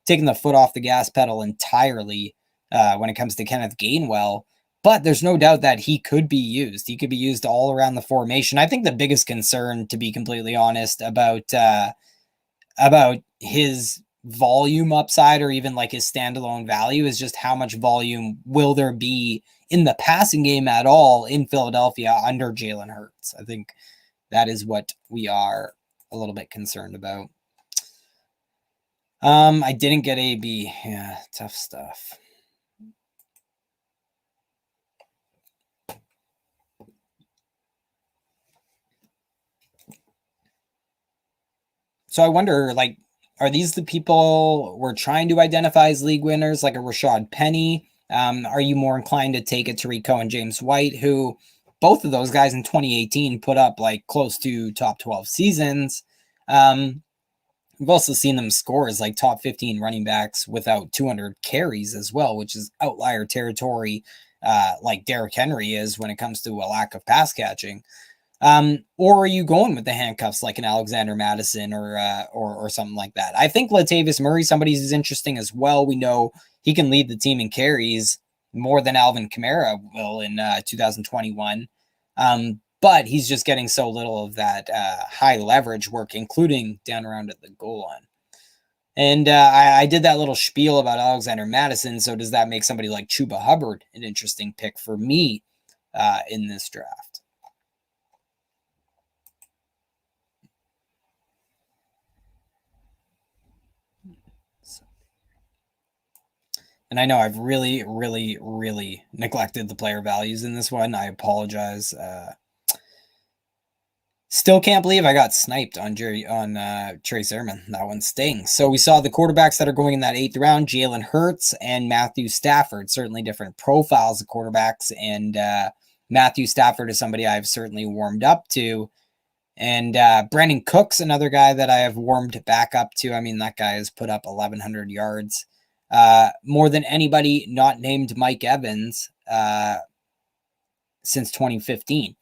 taken the foot off the gas pedal entirely when it comes to Kenneth Gainwell. But there's no doubt that he could be used. He could be used all around the formation. I think the biggest concern, to be completely honest, about his volume upside, or even like his standalone value, is just how much volume will there be in the passing game at all in Philadelphia under Jalen Hurts. I think that is what we are a little bit concerned about. I didn't get AB. Yeah, tough stuff. So I wonder, like, are these the people we're trying to identify as league winners, like a Rashad Penny? Are you more inclined to take a Tariq Cohen, James White, who both of those guys in 2018 put up like close to top 12 seasons? We've also seen them score as like top 15 running backs without 200 carries as well, which is outlier territory, like Derrick Henry is when it comes to a lack of pass catching. Or are you going with the handcuffs like an Alexander Madison or something like that? I think Latavius Murray, somebody who's interesting as well. We know he can lead the team in carries more than Alvin Kamara will in 2021. But he's just getting so little of that high leverage work, including down around at the goal line. And I did that little spiel about Alexander Madison. So does that make somebody like Chuba Hubbard an interesting pick for me in this draft? And I know I've really, really, really neglected the player values in this one. I apologize. Still can't believe I got sniped on Trey Sermon. That one stings. So we saw the quarterbacks that are going in that 8th round, Jalen Hurts and Matthew Stafford. Certainly different profiles of quarterbacks. And Matthew Stafford is somebody I've certainly warmed up to. And Brandon Cook's another guy that I have warmed back up to. I mean, that guy has put up 1,100 yards. More than anybody not named Mike Evans since 2015.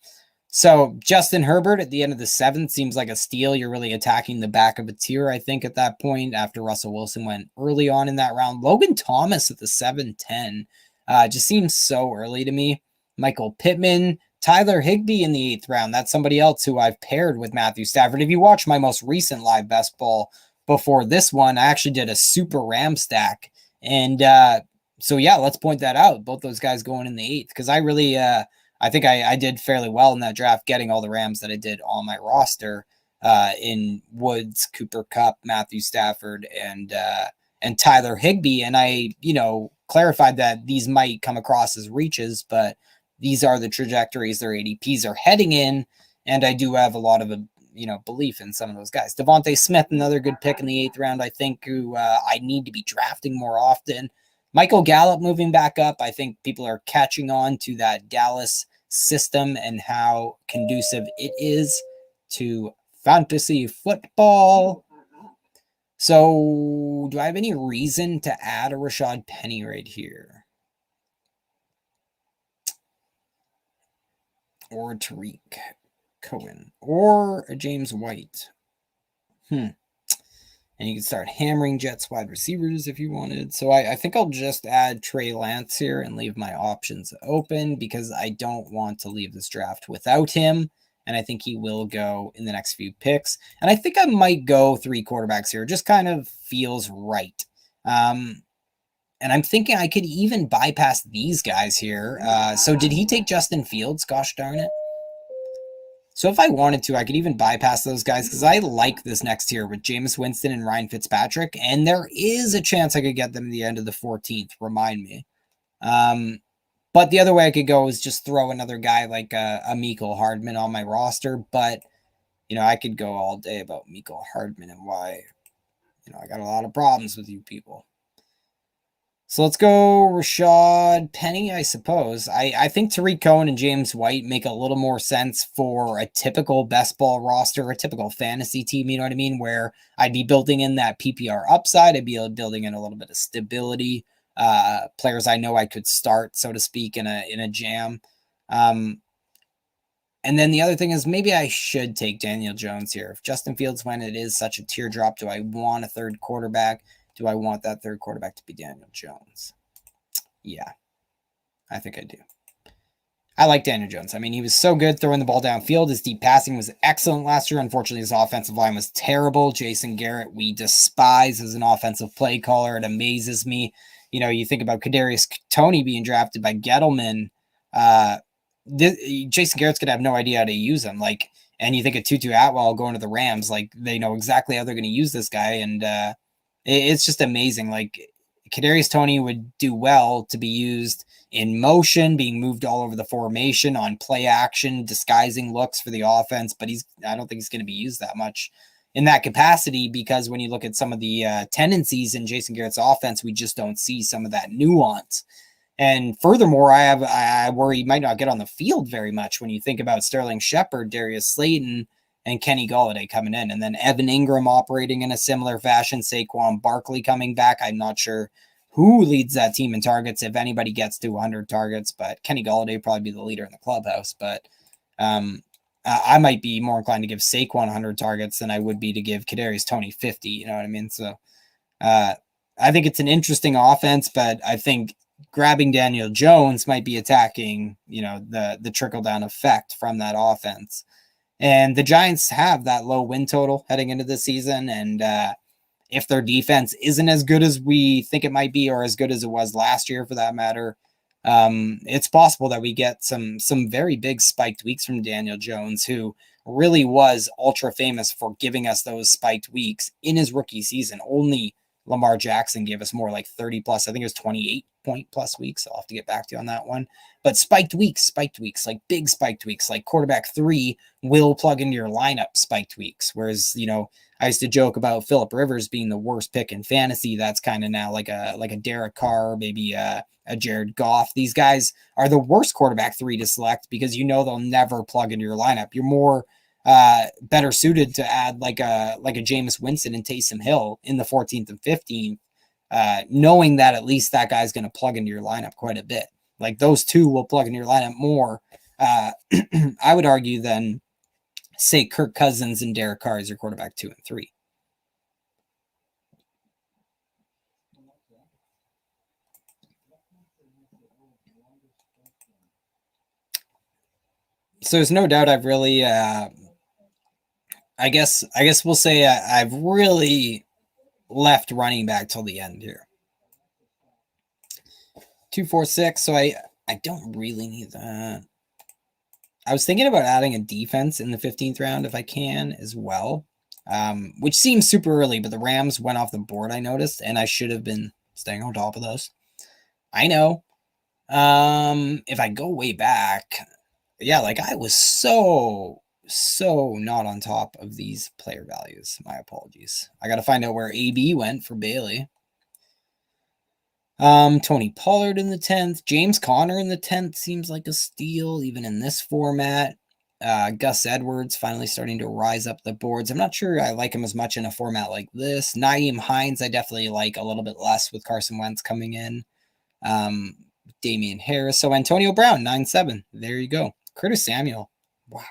So Justin Herbert at the end of the 7th seems like a steal. You're really attacking the back of a tier, I think, at that point, after Russell Wilson went early on in that round. Logan Thomas at the 7-10 just seems so early to me. Michael Pittman, Tyler Higbee in the 8th round. That's somebody else who I've paired with Matthew Stafford. If you watch my most recent live best ball before this one, I actually did a super Ram stack. And So yeah, let's point that out. Both those guys going in the 8th, because I really, I think I did fairly well in that draft, getting all the Rams that I did on my roster in Woods, Cooper Kupp, Matthew Stafford, and Tyler Higbee. And I, clarified that these might come across as reaches, but these are the trajectories their ADPs are heading in. And I do have a lot of, belief in some of those guys. Devontae Smith, another good pick in the 8th round, I think, who I need to be drafting more often. Michael Gallup moving back up. I think people are catching on to that Dallas system and how conducive it is to fantasy football. So, do I have any reason to add a Rashad Penny right here? Or Tariq Cohen? Or a James White? And you can start hammering Jets wide receivers if you wanted. So I think I'll just add Trey Lance here and leave my options open because I don't want to leave this draft without him. And I think he will go in the next few picks. And I think I might go 3 quarterbacks here. It just kind of feels right. And I'm thinking I could even bypass these guys here. So did he take Justin Fields? Gosh darn it. So if I wanted to, I could even bypass those guys because I like this next tier with Jameis Winston and Ryan Fitzpatrick. And there is a chance I could get them at the end of the 14th. Remind me. But the other way I could go is just throw another guy like a Mecole Hardman on my roster. But, I could go all day about Mecole Hardman and why, I got a lot of problems with you people. So let's go Rashad Penny, I suppose. I think Tariq Cohen and James White make a little more sense for a typical best ball roster, a typical fantasy team, you know what I mean? Where I'd be building in that PPR upside. I'd be building in a little bit of stability. Players I know I could start, so to speak, in a jam. And then the other thing is maybe I should take Daniel Jones here. If Justin Fields, when it is such a teardrop, do I want a third quarterback? Do I want that third quarterback to be Daniel Jones? Yeah, I think I do. I like Daniel Jones. I mean, he was so good throwing the ball downfield. His deep passing was excellent last year. Unfortunately, his offensive line was terrible. Jason Garrett, we despise as an offensive play caller. It amazes me. You think about Kadarius Toney being drafted by Gettleman. Jason Garrett's going to have no idea how to use him. And you think of Tutu Atwell going to the Rams, they know exactly how they're going to use this guy. And it's just amazing. Kadarius Toney would do well to be used in motion, being moved all over the formation on play action, disguising looks for the offense. But I don't think he's going to be used that much in that capacity because when you look at some of the tendencies in Jason Garrett's offense, we just don't see some of that nuance. And furthermore, I worry he might not get on the field very much when you think about Sterling Shepard, Darius Slayton, and Kenny Golladay coming in. And then Evan Ingram operating in a similar fashion, Saquon Barkley coming back. I'm not sure who leads that team in targets if anybody gets to 100 targets, but Kenny Golladay would probably be the leader in the clubhouse. But I might be more inclined to give Saquon 100 targets than I would be to give Kadarius Toney 50. You know what I mean? So I think it's an interesting offense, but I think grabbing Daniel Jones might be attacking, the trickle-down effect from that offense. And the Giants have that low win total heading into the season. And if their defense isn't as good as we think it might be, or as good as it was last year for that matter, it's possible that we get some very big spiked weeks from Daniel Jones, who really was ultra famous for giving us those spiked weeks in his rookie season. Only Lamar Jackson gave us more like 30 plus. I think it was 28 point plus weeks. I'll have to get back to you on that one. But spiked weeks, like big spiked weeks, like quarterback 3 will plug into your lineup spiked weeks. Whereas, I used to joke about Phillip Rivers being the worst pick in fantasy. That's kind of now like a Derek Carr, maybe a Jared Goff. These guys are the worst quarterback 3 to select because they'll never plug into your lineup. You're more better suited to add like a Jameis Winston and Taysom Hill in the 14th and 15th, knowing that at least that guy's going to plug into your lineup quite a bit. Like those 2 will plug into your lineup more, I would argue, than say Kirk Cousins and Derek Carr as your quarterback 2 and 3. So there's no doubt I've really, I guess we'll say I've really left running back till the end here. 246. So I don't really need that. I was thinking about adding a defense in the 15th round if I can as well, which seems super early, but the Rams went off the board, I noticed, and I should have been staying on top of those. I know. If I go way back, yeah, like I was so not on top of these player values. My apologies. I got to find out where AB went for Bailey. Tony Pollard in the 10th. James Conner in the 10th seems like a steal, even in this format. Gus Edwards finally starting to rise up the boards. I'm not sure I like him as much in a format like this. Nyheim Hines, I definitely like a little bit less with Carson Wentz coming in. Damian Harris. So Antonio Brown, 9-7. There you go. Curtis Samuel. Wow.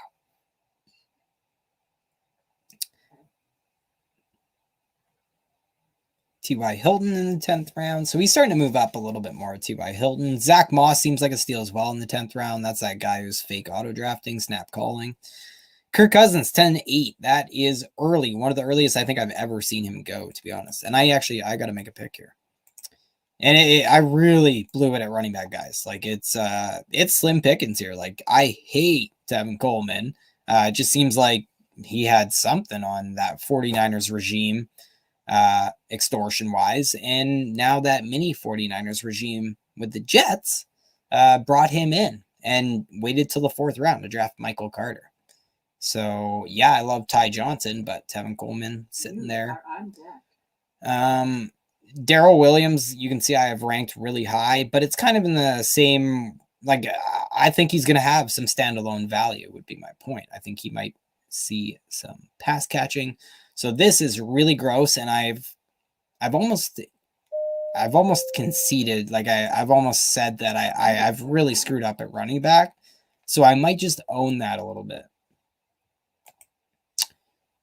T.Y. Hilton in the 10th round. So he's starting to move up a little bit more. T.Y. Hilton. Zach Moss seems like a steal as well in the 10th round. That's that guy who's fake auto drafting, snap calling. Kirk Cousins, 10-8. That is early. One of the earliest I think I've ever seen him go, to be honest. And I got to make a pick here. And I really blew it at running back, guys. Like it's slim pickings here. Like I hate Tevin Coleman. It just seems like he had something on that 49ers regime, extortion wise. And now that mini 49ers regime with the Jets brought him in and waited till the 4th round to draft Michael Carter. So yeah, I love Ty Johnson, but Tevin Coleman sitting there. Darrell Williams, you can see I have ranked really high, but it's kind of in the same, like, I think he's going to have some standalone value would be my point. I think he might see some pass catching. So this is really gross. And I've almost conceded, like I've almost said that I've really screwed up at running back. So I might just own that a little bit.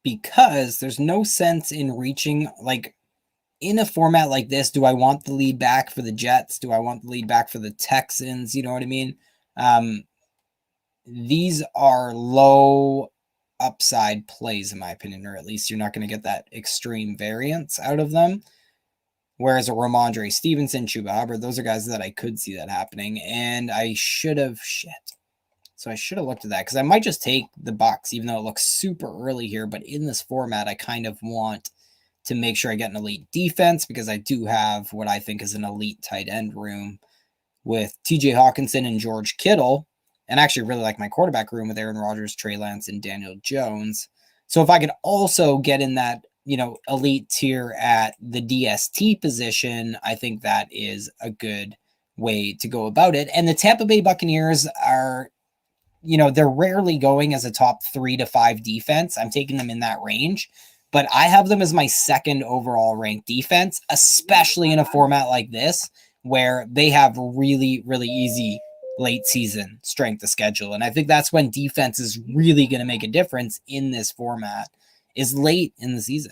Because there's no sense in reaching, like, in a format like this, do I want the lead back for the Jets? Do I want the lead back for the Texans? You know what I mean? These are low upside plays, in my opinion, or at least you're not going to get that extreme variance out of them. Whereas a Ramondre Stevenson, Chuba Hubbard, those are guys that I could see that happening. And I should have, So I should have looked at that because I might just take the Bucks, even though it looks super early here. But in this format, I kind of want to make sure I get an elite defense because I do have what I think is an elite tight end room with TJ Hawkinson and George Kittle, and actually really like my quarterback room with Aaron Rodgers, Trey Lance, and Daniel Jones. So if I could also get in that, elite tier at the DST position, I think that is a good way to go about it. And the Tampa Bay Buccaneers are, they're rarely going as a top 3 to 5 defense. I'm taking them in that range. But I have them as my 2nd overall ranked defense, especially in a format like this, where they have really, really easy late season strength of schedule. And I think that's when defense is really going to make a difference in this format, is late in the season.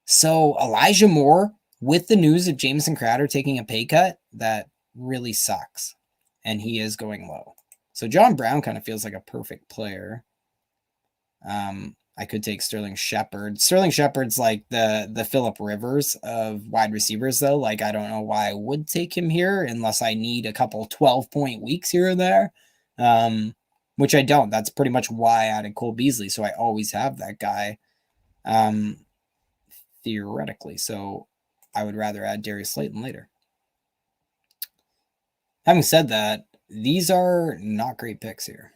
So Elijah Moore, with the news of Jamison Crowder taking a pay cut, that really sucks. And he is going low. So John Brown kind of feels like a perfect player. I could take Sterling Shepard. Sterling Shepard's like the Phillip Rivers of wide receivers, though. Like, I don't know why I would take him here unless I need a couple 12-point weeks here or there, which I don't. That's pretty much why I added Cole Beasley, so I always have that guy, theoretically. So I would rather add Darius Slayton later. Having said that, these are not great picks here.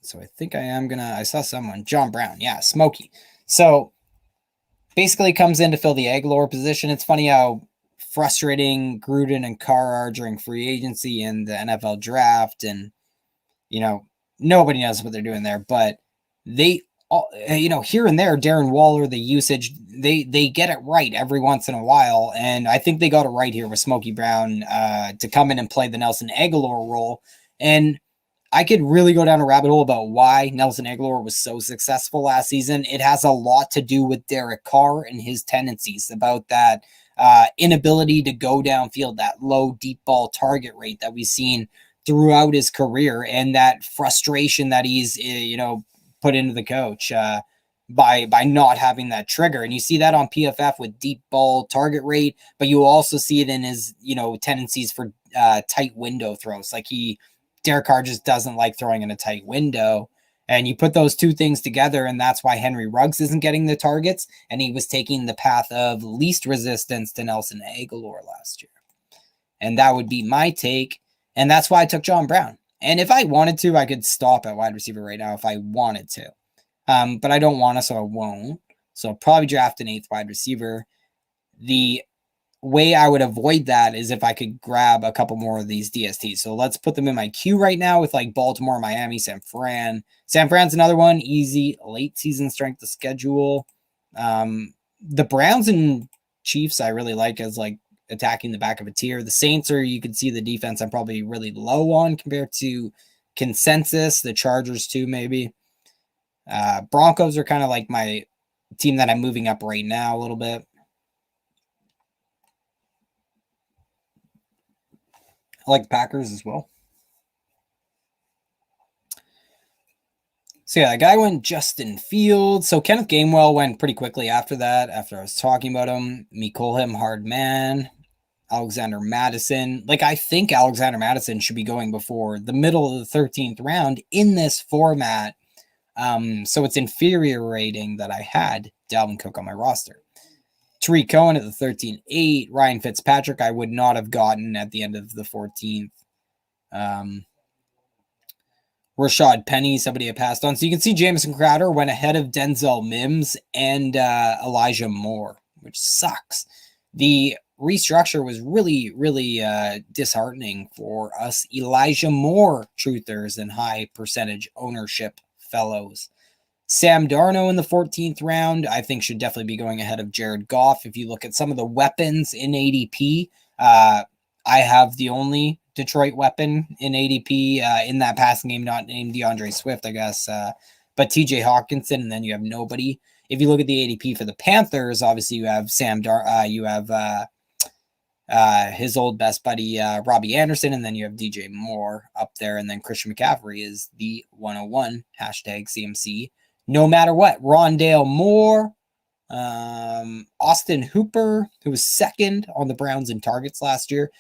So I think I saw someone, John Brown. Yeah, Smokey. So basically comes in to fill the Aguilar position. It's funny how frustrating Gruden and Carr are during free agency and the NFL draft. And, nobody knows what they're doing there. But they, here and there, Darren Waller, the usage, they get it right every once in a while. And I think they got it right here with Smokey Brown to come in and play the Nelson Aguilar role. And I could really go down a rabbit hole about why Nelson Aguilar was so successful last season. It has a lot to do with Derek Carr and his tendencies, about that inability to go downfield, that low deep ball target rate that we've seen throughout his career, and that frustration that he's, put into the coach. by not having that trigger. And you see that on PFF with deep ball target rate, but you also see it in his, tendencies for tight window throws. Like Derek Carr just doesn't like throwing in a tight window. And you put those two things together, and that's why Henry Ruggs isn't getting the targets, and he was taking the path of least resistance to Nelson Aguilar last year. And that would be my take, and that's why I took John Brown. And if I wanted to, I could stop at wide receiver right now if I wanted to. But I don't want to, so I won't. So I'll probably draft an 8th wide receiver. The way I would avoid that is if I could grab a couple more of these DSTs. So let's put them in my queue right now with like Baltimore, Miami, San Fran. San Fran's another one, easy, late season strength of schedule. The Browns and Chiefs I really like as like attacking the back of a tier. The Saints are, you can see the defense I'm probably really low on compared to consensus. The Chargers too, maybe. Broncos are kind of like my team that I'm moving up right now a little bit. I like the Packers as well. So yeah, the guy went Justin Fields. So Kenneth Gainwell went pretty quickly after that, after I was talking about him. Mecole Hardman, Alexander Madison. Like, I think Alexander Madison should be going before the middle of the 13th round in this format. So it's infuriating that I had Dalvin Cook on my roster. Tariq Cohen at the 13-8. Ryan Fitzpatrick I would not have gotten at the end of the 14th. Rashad Penny, somebody I passed on. So you can see Jamison Crowder went ahead of Denzel Mims and Elijah Moore, which sucks. The restructure was really, really disheartening for us Elijah Moore truthers and high percentage ownership fellows. Sam Darnold in the 14th round, I think should definitely be going ahead of Jared Goff. If you look at some of the weapons in ADP, I have the only Detroit weapon in ADP in that passing game, not named DeAndre Swift, I guess, but TJ Hawkinson, and then you have nobody. If you look at the ADP for the Panthers, obviously you have you have his old best buddy, Robbie Anderson, and then you have DJ Moore up there, and then Christian McCaffrey is the 101, hashtag CMC. No matter what, Rondale Moore, Austin Hooper, who was second on the Browns in targets last year.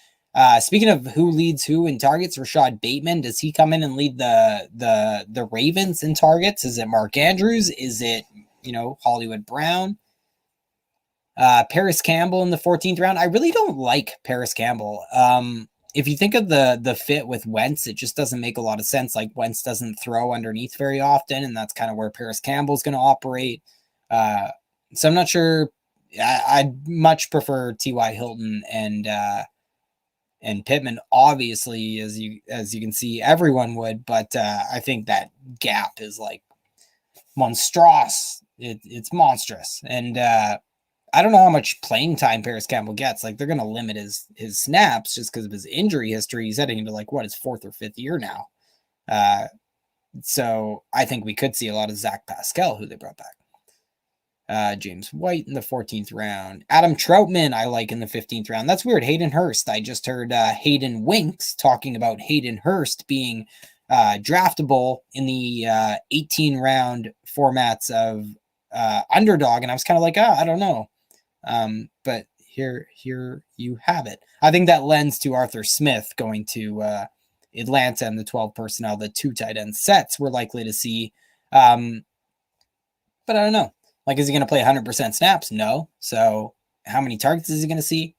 Speaking of who leads who in targets, Rashad Bateman, does he come in and lead the Ravens in targets? Is it Mark Andrews? Is it, Hollywood Brown? Paris Campbell in the 14th round. I really don't like Paris Campbell. If you think of the fit with Wentz, it just doesn't make a lot of sense. Like, Wentz doesn't throw underneath very often, and that's kind of where Paris Campbell is going to operate. So I'm not sure. I'd much prefer T.Y. Hilton and Pittman, obviously, as you can see, everyone would. But I think that gap is like monstrous. It's monstrous, and I don't know how much playing time Paris Campbell gets. Like, they're going to limit his snaps just because of his injury history. He's heading into his 4th or 5th year now. So I think we could see a lot of Zach Pascal, who they brought back. James White in the 14th round. Adam Troutman I like in the 15th round. That's weird. Hayden Hurst. I just heard Hayden Winks talking about Hayden Hurst being draftable in the 18-round formats of Underdog. And I was kind of like, I don't know. But here you have it. I think that lends to Arthur Smith going to Atlanta and the 12 personnel, the 2 tight end sets we're likely to see. But I don't know. Like, is he going to play 100% snaps? No. So how many targets is he going to see?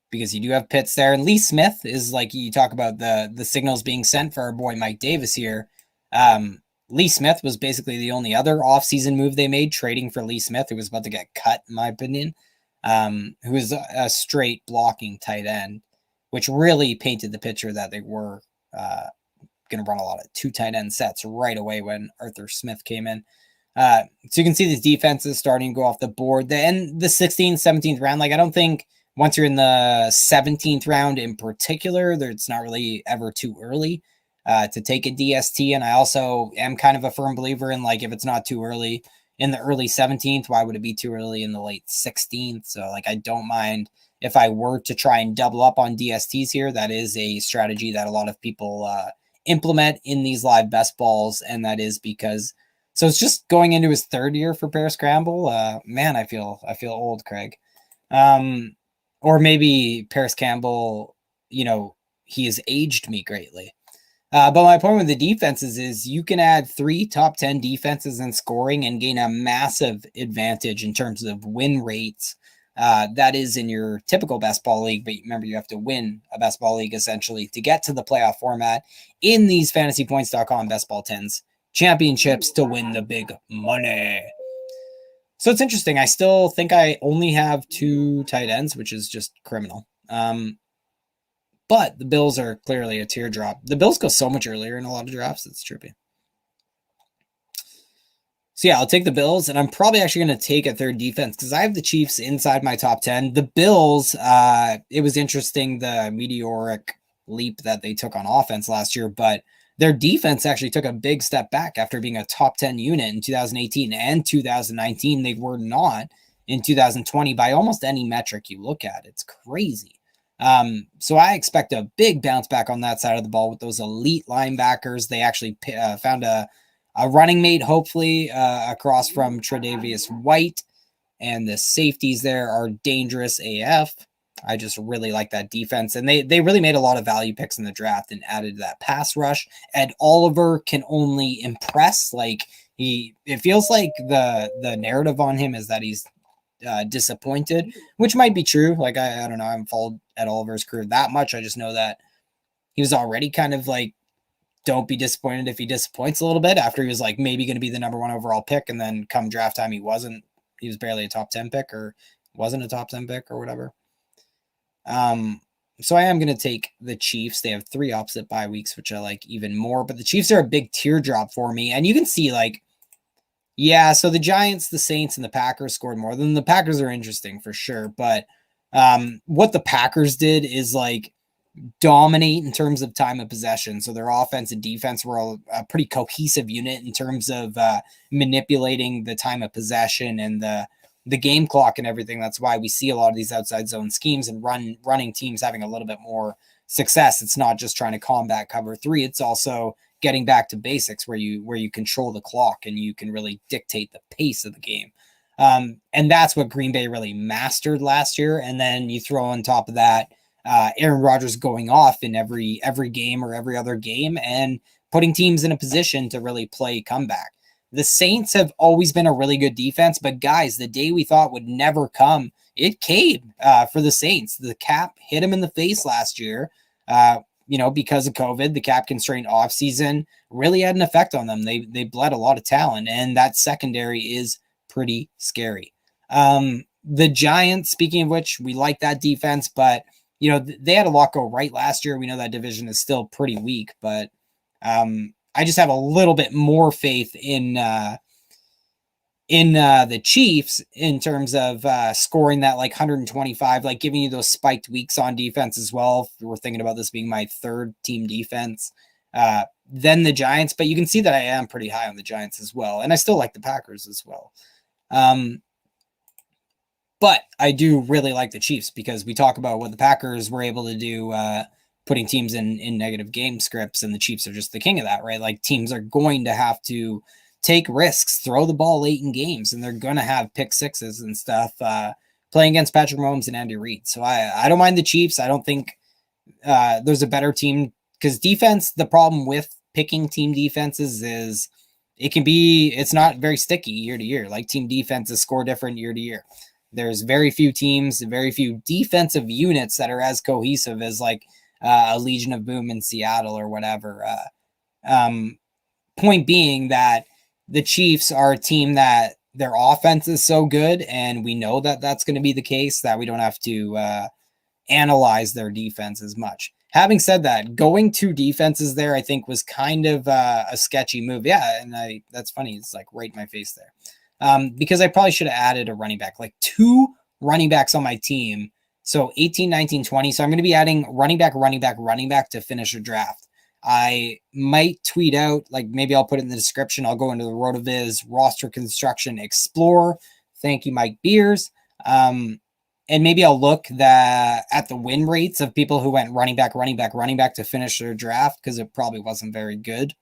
Because you do have Pitts there. And Lee Smith is, like, you talk about the signals being sent for our boy Mike Davis here. Lee Smith was basically the only other offseason move they made, trading for Lee Smith, who was about to get cut, in my opinion, who is a straight blocking tight end, which really painted the picture that they were going to run a lot of 2 tight end sets right away when Arthur Smith came in. So you can see these defenses starting to go off the board. And the 16th, 17th round, like, I don't think once you're in the 17th round in particular, it's not really ever too early to take a DST. And I also am kind of a firm believer in, like, if it's not too early in the early 17th, why would it be too early in the late 16th? So, like, I don't mind if I were to try and double up on DSTs here. That is a strategy that a lot of people implement in these live best balls, and that is because So it's just going into his third year for Paris Campbell. Man, I feel old, Craig. Or maybe Paris Campbell, he has aged me greatly. But my point with the defenses is you can add 3 top 10 defenses in scoring and gain a massive advantage in terms of win rates. That is in your typical best ball league, but remember, you have to win a best ball league essentially to get to the playoff format in these fantasypoints.com best ball 10s championships to win the big money. So it's interesting. I still think I only have 2 tight ends, which is just criminal. But the Bills are clearly a teardrop. The Bills go so much earlier in a lot of drafts. It's trippy. So yeah, I'll take the Bills, and I'm probably actually going to take a third defense because I have the Chiefs inside my top 10. The Bills, it was interesting, the meteoric leap that they took on offense last year, but their defense actually took a big step back after being a top 10 unit in 2018 and 2019. They were not in 2020 by almost any metric you look at. It's crazy. So I expect a big bounce back on that side of the ball with those elite linebackers. They actually found a running mate, hopefully, across from Tre'Davious White, and the safeties there are dangerous AF. I just really like that defense, and they really made a lot of value picks in the draft and added that pass rush. Ed Oliver can only impress. Like it feels like the narrative on him is that he's disappointed, which might be true. Like I don't know, I haven't followed Ed Oliver's career that much. I just know that he was already kind of like, don't be disappointed if he disappoints a little bit after he was like maybe going to be the number 1 overall pick, and then come draft time he wasn't. He was barely a top 10 pick, or wasn't a top 10 pick, or whatever. So I am going to take the Chiefs. They have 3 opposite bye weeks, which I like even more, but the Chiefs are a big teardrop for me. And you can see like, yeah, so the Giants, the Saints, and the Packers scored more. Than the Packers are interesting for sure. But what the Packers did is like dominate in terms of time of possession. So their offense and defense were a pretty cohesive unit in terms of manipulating the time of possession and the game clock and everything. That's why we see a lot of these outside zone schemes and running teams having a little bit more success. It's not just trying to combat cover 3. It's also getting back to basics where you control the clock and you can really dictate the pace of the game. And that's what Green Bay really mastered last year. And then you throw on top of that Aaron Rodgers going off in every game or every other game and putting teams in a position to really play comeback. The Saints have always been a really good defense, but guys, the day we thought would never come, it came for the Saints. The cap hit them in the face last year. Because of COVID, the cap constraint offseason really had an effect on them. They bled a lot of talent, and that secondary is pretty scary. The Giants, speaking of which, we like that defense, but they had a lot go right last year. We know that division is still pretty weak, but I just have a little bit more faith in the Chiefs in terms of scoring that like 125, like giving you those spiked weeks on defense as well. We're thinking about this being my 3rd team defense, then the Giants, but you can see that I am pretty high on the Giants as well. And I still like the Packers as well. But I do really like the Chiefs because we talk about what the Packers were able to do, putting teams in negative game scripts, and the Chiefs are just the king of that, right? Like teams are going to have to take risks, throw the ball late in games, and they're going to have pick sixes and stuff playing against Patrick Mahomes and Andy Reid. So I don't mind the Chiefs. I don't think there's a better team because defense, the problem with picking team defenses is it's not very sticky year to year. Like team defenses score different year to year. There's very few teams, very few defensive units that are as cohesive as like a Legion of Boom in Seattle or whatever. Point being that the Chiefs are a team that their offense is so good, and we know that that's going to be the case, that we don't have to analyze their defense as much. Having said that, going 2 defenses there, I think was kind of a sketchy move. Yeah, and that's funny. It's like right in my face there. Because I probably should have added a running back, like 2 running backs on my team. So 18, 19, 20. So I'm going to be adding running back to finish a draft. I might tweet out, like maybe I'll put it in the description. I'll go into the RotoViz roster construction explorer. Thank you, Mike Beers. And maybe I'll look at the win rates of people who went running back to finish their draft, because it probably wasn't very good.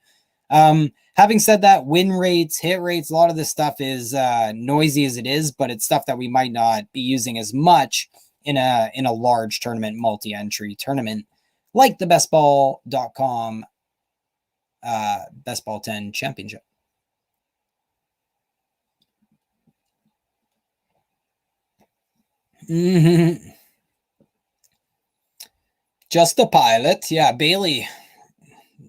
Having said that, win rates, hit rates, a lot of this stuff is noisy as it is, but it's stuff that we might not be using as much in a large tournament, multi-entry tournament, like the bestball.com Best Ball 10 Championship. Mm-hmm. Just a pilot. Yeah, Bailey.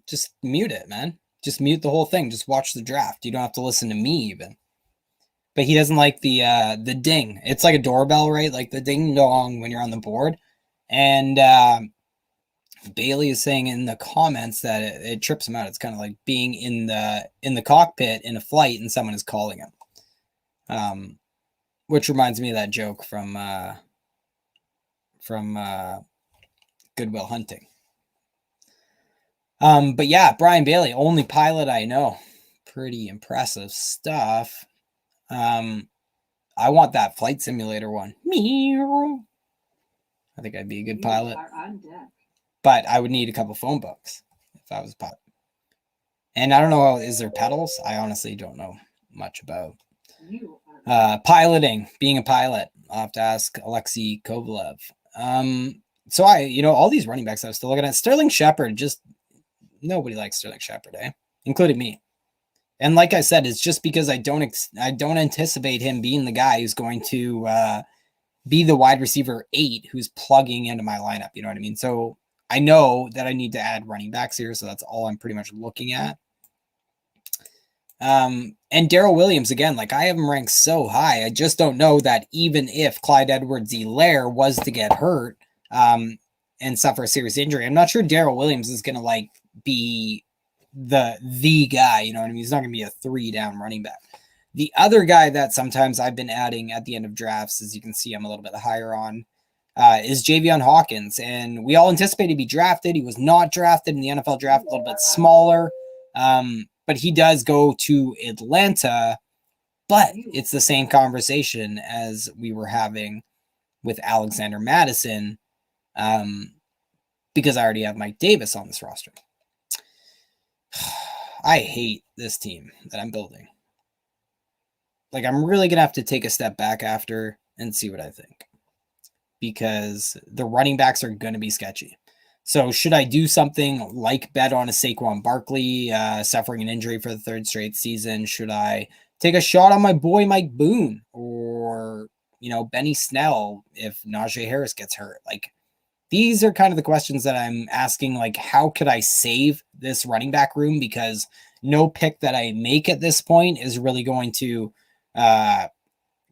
Just mute it, man. Just mute the whole thing. Just watch the draft. You don't have to listen to me even. But he doesn't like the ding. It's like a doorbell, right? Like the ding dong when you're on the board. And Bailey is saying in the comments that it trips him out. It's kind of like being in the cockpit in a flight and someone is calling him. Which reminds me of that joke from Good Will Hunting. But yeah, Brian Bailey, only pilot I know. Pretty impressive stuff. I want that flight simulator one. I think I'd be a good pilot. But I would need a couple phone books if I was a pilot. And I don't know, is there pedals? I honestly don't know much about piloting, being a pilot. I'll have to ask Alexei Kovalev. So all these running backs I was still looking at. Sterling Shepard, just nobody likes Sterling Shepard, including me. And like I said, it's just because I don't anticipate him being the guy who's going to be the wide receiver 8 who's plugging into my lineup. You know what I mean? So I know that I need to add running backs here, so that's all I'm pretty much looking at. And Darrell Williams, again, like I have him ranked so high. I just don't know that even if Clyde Edwards-Helaire was to get hurt and suffer a serious injury, I'm not sure Darrell Williams is going to be the guy. You know what I mean? He's not going to be a 3-down running back. The other guy that sometimes I've been adding at the end of drafts, as you can see, I'm a little bit higher on, is Javion Hawkins. And we all anticipated he'd be drafted. He was not drafted in the NFL draft, a little bit smaller. But he does go to Atlanta. But it's the same conversation as we were having with Alexander Madison, because I already have Mike Davis on this roster. I hate this team that I'm building. Like, I'm really going to have to take a step back after and see what I think, because the running backs are going to be sketchy. So should I do something like bet on a Saquon Barkley suffering an injury for the 3rd straight season? Should I take a shot on my boy Mike Boone or, Benny Snell if Najee Harris gets hurt? Like, these are kind of the questions that I'm asking. Like, how could I save this running back room? Because no pick that I make at this point is really going to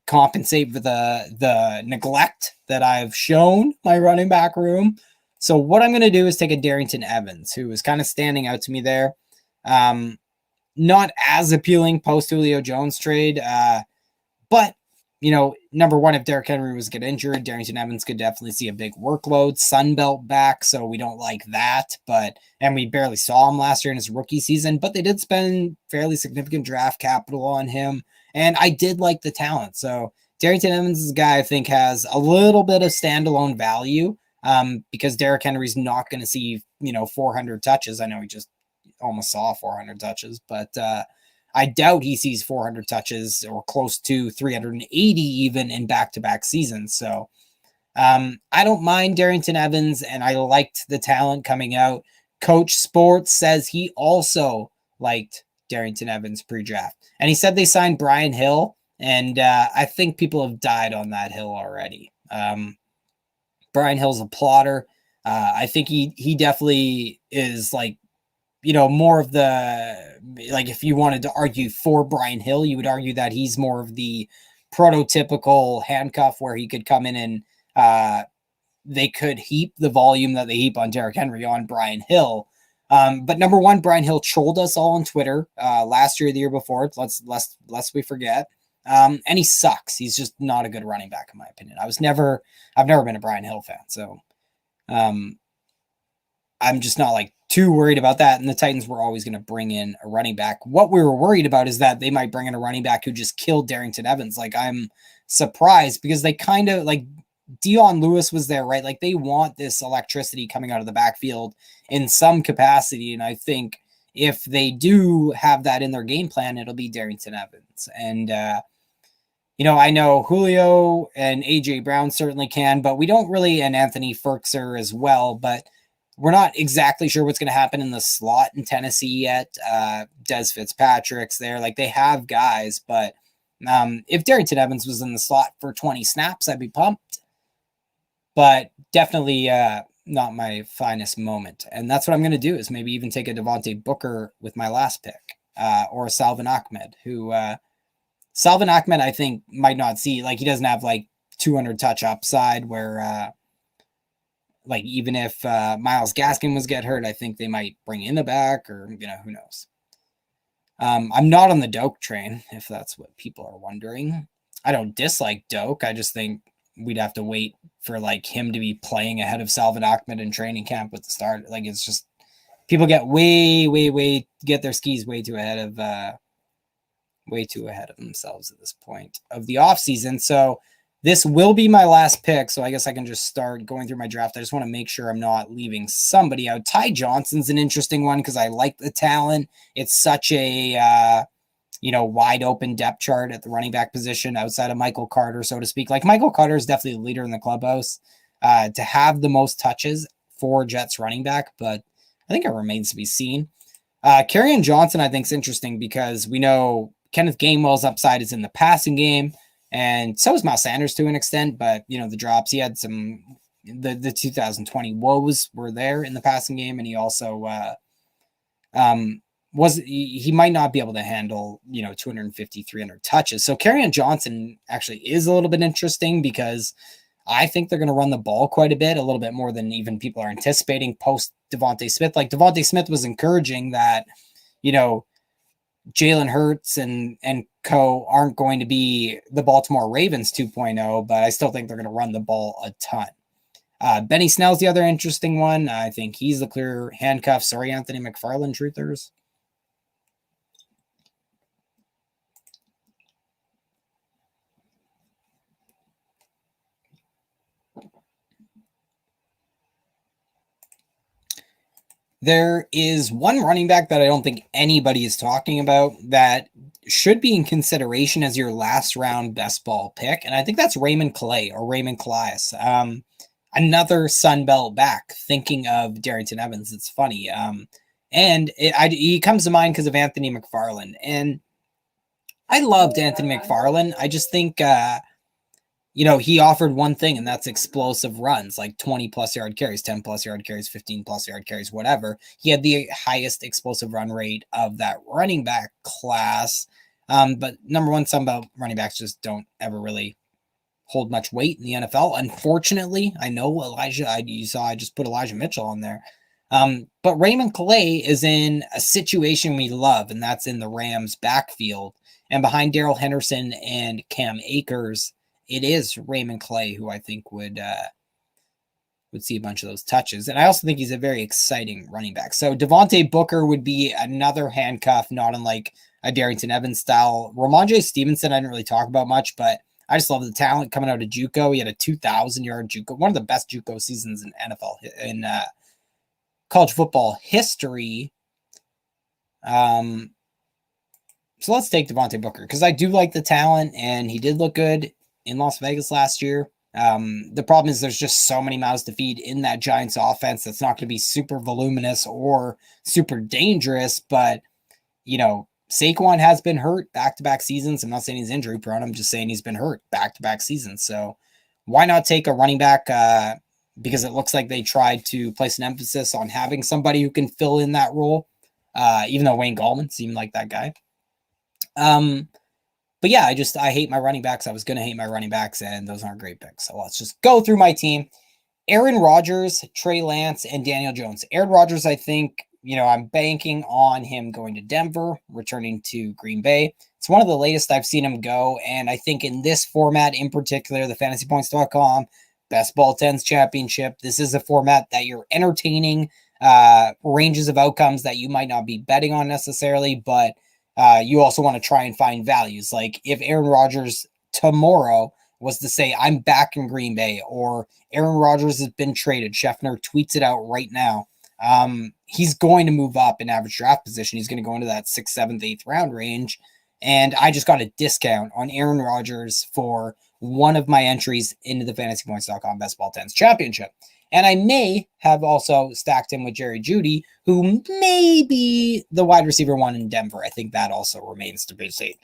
compensate for the neglect that I've shown my running back room. So what I'm going to do is take a Darrington Evans, who is kind of standing out to me there. Not as appealing post Julio Jones trade, but number one, if Derrick Henry was to get injured, Darrington Evans could definitely see a big workload. Sunbelt back, so we don't like that. And we barely saw him last year in his rookie season, but they did spend fairly significant draft capital on him. And I did like the talent. So Darrington Evans is a guy I think has a little bit of standalone value, because Derrick Henry's not going to see, 400 touches. I know he just almost saw 400 touches, but I doubt he sees 400 touches or close to 380 even in back-to-back seasons. So I don't mind Darrington Evans, and I liked the talent coming out. Coach Sports says he also liked Darrington Evans pre-draft. And he said they signed Brian Hill, and I think people have died on that hill already. Brian Hill's a plotter. I think he definitely is more of the, if you wanted to argue for Brian Hill, you would argue that he's more of the prototypical handcuff where he could come in and they could heap the volume that they heap on Derrick Henry on Brian Hill. But number one, Brian Hill trolled us all on Twitter last year, the year before. Lest we forget. And he sucks. He's just not a good running back, in my opinion. I've never been a Brian Hill fan. So I'm just not too worried about that. And the Titans were always going to bring in a running back. What we were worried about is that they might bring in a running back who just killed Darrington Evans. I'm surprised because they kind of Dion Lewis was there, right? They want this electricity coming out of the backfield in some capacity. And I think if they do have that in their game plan, it'll be Darrington Evans. And, I know Julio and AJ Brown certainly can, but we don't really, and Anthony Ferkser as well, but we're not exactly sure what's going to happen in the slot in Tennessee yet. Des Fitzpatrick's there. Like, they have guys, but if Darrington Evans was in the slot for 20 snaps, I'd be pumped. But definitely not my finest moment. And that's what I'm going to do, is maybe even take a Devontae Booker with my last pick, or a Salvin Ahmed, who Salvin Ahmed, I think, might not see, like, he doesn't have like 200 touch upside where, like, even if Myles Gaskin was get hurt, I think they might bring in the back, or, who knows. I'm not on the Doak train, if that's what people are wondering. I don't dislike Doak. I just think we'd have to wait for like him to be playing ahead of Salvin Ahmed in training camp with the start. Like, it's just, people get get their skis way too ahead of themselves at this point of the offseason. So this will be my last pick. So I guess I can just start going through my draft. I just want to make sure I'm not leaving somebody out. Ty Johnson's an interesting one because I like the talent. It's such a, wide open depth chart at the running back position outside of Michael Carter, so to speak. Like, Michael Carter is definitely a leader in the clubhouse to have the most touches for Jets running back, but I think it remains to be seen. Kerryon Johnson, I think, is interesting because we know Kenneth Gainwell's upside is in the passing game, and so is Miles Sanders to an extent, but, the drops, he had the 2020 woes were there in the passing game, and he also he might not be able to handle, 250, 300 touches. So Kerryon Johnson actually is a little bit interesting because I think they're going to run the ball quite a bit, a little bit more than even people are anticipating post Devontae Smith. Like, Devontae Smith was encouraging that, Jalen Hurts and co aren't going to be the Baltimore Ravens 2.0, but I still think they're going to run the ball a ton. Benny Snell's the other interesting one. I think he's the clear handcuff. Sorry, Anthony McFarland truthers. There is one running back that I don't think anybody is talking about that should be in consideration as your last round best ball pick, and I think that's Raymond Calais or Raymond Calais. Another Sunbelt back, thinking of Darrington Evans. It's funny. He comes to mind because of Anthony McFarland, and I loved Anthony McFarland. I just think he offered one thing, and that's explosive runs, like 20 plus yard carries, 10 plus yard carries, 15 plus yard carries, whatever. He had the highest explosive run rate of that running back class. But number one, some about running backs just don't ever really hold much weight in the NFL. Unfortunately, I know I just put Elijah Mitchell on there. But Raymond Calais is in a situation we love, and that's in the Rams backfield. And behind Darrell Henderson and Cam Akers, it is Raymond Calais who I think would see a bunch of those touches. And I also think he's a very exciting running back. So Devontae Booker would be another handcuff, not unlike a Darrington Evans style. Ramondre Stevenson, I didn't really talk about much, but I just love the talent coming out of JUCO. He had a 2,000-yard JUCO, one of the best JUCO seasons in NFL, in college football history. So let's take Devontae Booker because I do like the talent, and he did look good in Las Vegas last year. The problem is there's just so many mouths to feed in that Giants offense that's not going to be super voluminous or super dangerous. But, Saquon has been hurt back-to-back seasons. I'm not saying he's injury prone. I'm just saying he's been hurt back-to-back seasons. So why not take a running back because it looks like they tried to place an emphasis on having somebody who can fill in that role, even though Wayne Gallman seemed like that guy. But yeah, I hate my running backs. I was going to hate my running backs, and those aren't great picks. So let's just go through my team. Aaron Rodgers, Trey Lance, and Daniel Jones. Aaron Rodgers, I think, I'm banking on him going to Denver, returning to Green Bay. It's one of the latest I've seen him go, and I think in this format in particular, the fantasypoints.com, Best Ball 10s Championship, this is a format that you're entertaining ranges of outcomes that you might not be betting on necessarily, but you also want to try and find values. Like if Aaron Rodgers tomorrow was to say, I'm back in Green Bay, or Aaron Rodgers has been traded, Schefter tweets it out right now. He's going to move up in average draft position. He's going to go into that 6th, 7th, 8th round range. And I just got a discount on Aaron Rodgers for one of my entries into the fantasypoints.com Best Ball 10s Championship. And I may have also stacked him with Jerry Jeudy, who may be the wide receiver one in Denver. I think that also remains to be seen.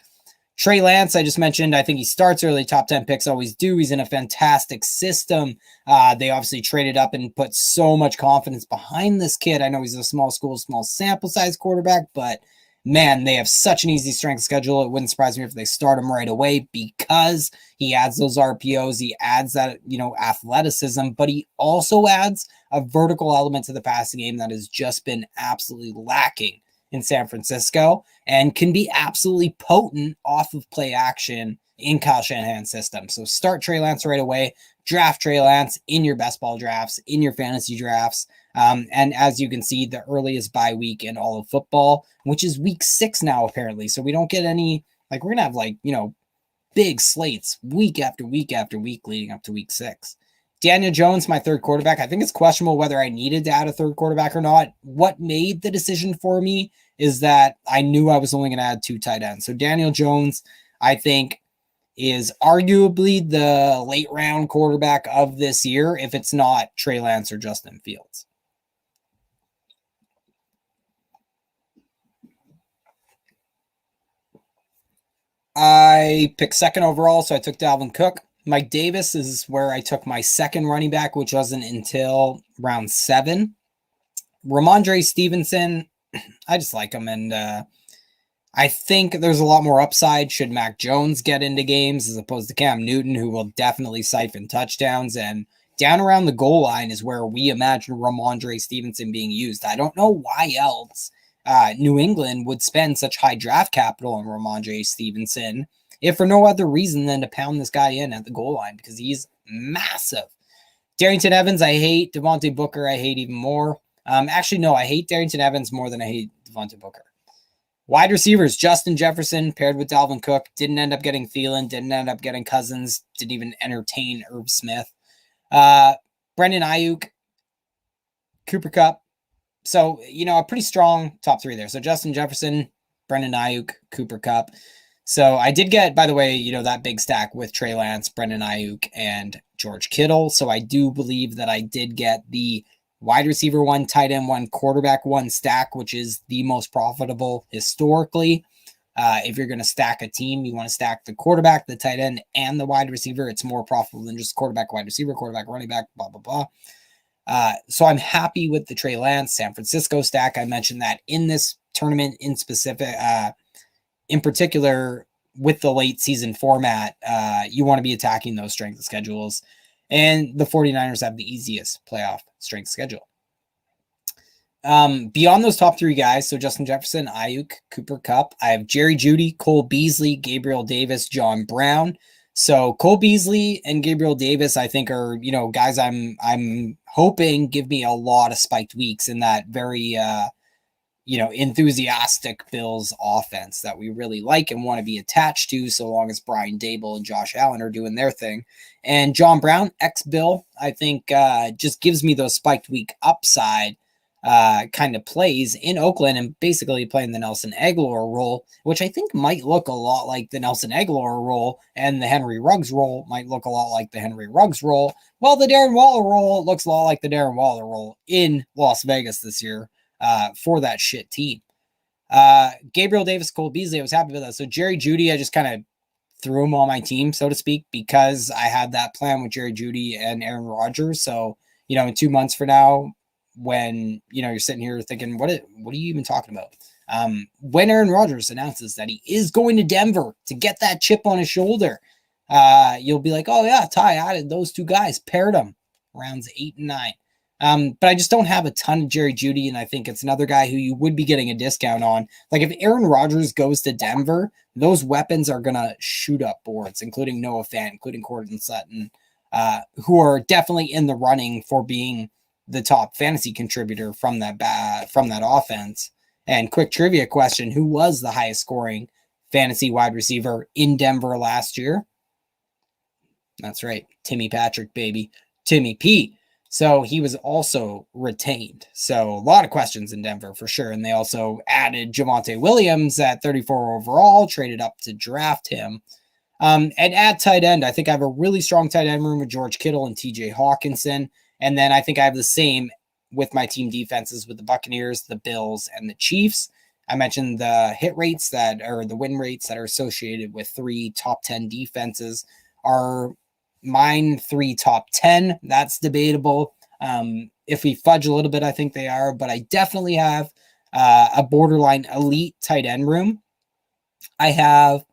Trey Lance, I just mentioned, I think he starts early. Top 10 picks always do. He's in a fantastic system. They obviously traded up and put so much confidence behind this kid. I know he's a small school, small sample size quarterback, but man, they have such an easy strength schedule. It wouldn't surprise me if they start him right away because he adds those RPOs. He adds that, athleticism, but he also adds a vertical element to the passing game that has just been absolutely lacking in San Francisco and can be absolutely potent off of play action in Kyle Shanahan's system. So start Trey Lance right away, draft Trey Lance in your best ball drafts, in your fantasy drafts. And as you can see, the earliest bye week in all of football, which is week 6 now, apparently. So we don't get any, we're going to have big slates week after week after week leading up to week 6. Daniel Jones, my third quarterback. I think it's questionable whether I needed to add a third quarterback or not. What made the decision for me is that I knew I was only going to add 2 tight ends. So Daniel Jones, I think, is arguably the late round quarterback of this year, if it's not Trey Lance or Justin Fields. I picked second overall, so I took Dalvin Cook. Mike Davis is where I took my second running back, which wasn't until round 7. Ramondre Stevenson, I just like him, and I think there's a lot more upside should Mac Jones get into games as opposed to Cam Newton, who will definitely siphon touchdowns. And down around the goal line is where we imagine Ramondre Stevenson being used. I don't know why else New England would spend such high draft capital on Ramondre Stevenson, if for no other reason than to pound this guy in at the goal line, because he's massive. Darrington Evans, I hate. Devontae Booker, I hate even more. Actually, no, I hate Darrington Evans more than I hate Devontae Booker. Wide receivers, Justin Jefferson paired with Dalvin Cook. Didn't end up getting Thielen, didn't end up getting Cousins, didn't even entertain Irv Smith. Brendan Ayuk, Cooper Kupp. So, a pretty strong top 3 there. So Justin Jefferson, Brendan Ayuk, Cooper Kupp. So I did get, by the way, that big stack with Trey Lance, Brendan Ayuk, and George Kittle. So I do believe that I did get the wide receiver 1, tight end 1, quarterback 1 stack, which is the most profitable historically. If you're going to stack a team, you want to stack the quarterback, the tight end, and the wide receiver. It's more profitable than just quarterback, wide receiver, quarterback, running back, blah, blah, blah. So I'm happy with the Trey Lance San Francisco stack. I mentioned that in this tournament in specific, in particular with the late season format, you want to be attacking those strength schedules. And the 49ers have the easiest playoff strength schedule. Beyond those top 3 guys, so Justin Jefferson, Ayuk, Cooper Kupp, I have Jerry Jeudy, Cole Beasley, Gabriel Davis, John Brown. So Cole Beasley and Gabriel Davis, I think, are guys I'm hoping give me a lot of spiked weeks in that very enthusiastic Bills offense that we really like and want to be attached to, so long as Brian Dable and Josh Allen are doing their thing. And John Brown, ex-Bill, I think just gives me those spiked week upside kind of plays in Oakland and basically playing the Nelson Aguilar role, which I think might look a lot like the Nelson Aguilar role, and the Henry Ruggs role might look a lot like the Henry Ruggs role, while the Darren Waller role looks a lot like the Darren Waller role in Las Vegas this year for that shit team. Gabriel Davis, Cole Beasley, I was happy with that. So Jerry Jeudy, I just kind of threw him on my team, so to speak, because I had that plan with Jerry Jeudy and Aaron Rodgers. So, in 2 months from now, when you're sitting here thinking, what are you even talking about? When Aaron Rodgers announces that he is going to Denver to get that chip on his shoulder, you'll be like, oh yeah, Ty added those 2 guys, paired them rounds 8 and 9. But I just don't have a ton of Jerry Jeudy, and I think it's another guy who you would be getting a discount on. Like if Aaron Rodgers goes to Denver, those weapons are gonna shoot up boards, including Noah Fant, including Courtland Sutton, who are definitely in the running for being the top fantasy contributor from that offense. And quick trivia question, who was the highest scoring fantasy wide receiver in Denver last year? That's right, Timmy Patrick, baby. Timmy P. So he was also retained. So a lot of questions in Denver for sure. And they also added Javonte Williams at 34 overall, traded up to draft him. And at tight end, I think I have a really strong tight end room with George Kittle and TJ Hawkinson. And then I think I have the same with my team defenses with the Buccaneers, the Bills, and the Chiefs. I mentioned the hit rates the win rates that are associated with 3 top 10 defenses are mine 3 top 10. That's debatable. If we fudge a little bit, I think they are, but I definitely have a borderline elite tight end room. I have,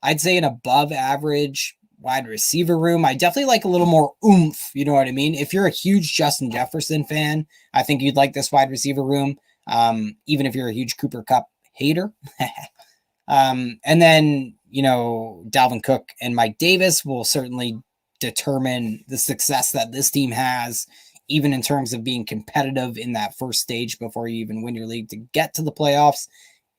I'd say, an above average wide receiver room. I definitely like a little more oomph. You know what I mean? If you're a huge Justin Jefferson fan, I think you'd like this wide receiver room. Even if you're a huge Cooper Kupp hater. And then, Dalvin Cook and Mike Davis will certainly determine the success that this team has, even in terms of being competitive in that first stage before you even win your league to get to the playoffs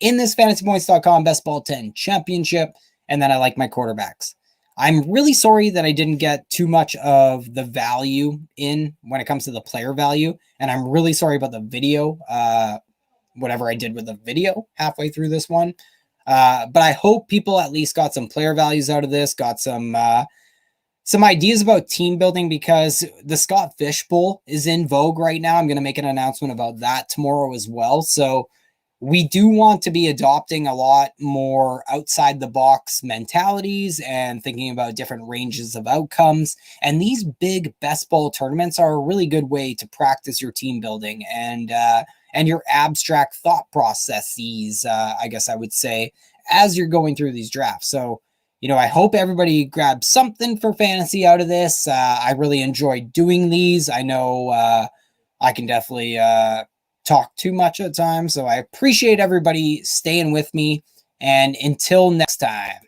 in this fantasypoints.com best ball 10 championship. And then I like my quarterbacks. I'm really sorry that I didn't get too much of the value in when it comes to the player value. And I'm really sorry about the video, whatever I did with the video halfway through this one. But I hope people at least got some player values out of this, got some ideas about team building, because the Scott Fish Bowl is in vogue right now. I'm going to make an announcement about that tomorrow as well. So we do want to be adopting a lot more outside the box mentalities and thinking about different ranges of outcomes. And these big best ball tournaments are a really good way to practice your team building and your abstract thought processes, I guess I would say, as you're going through these drafts. So, I hope everybody grabs something for fantasy out of this. I really enjoyed doing these. I know I can definitely talk too much at times, so I appreciate everybody staying with me. And until next time.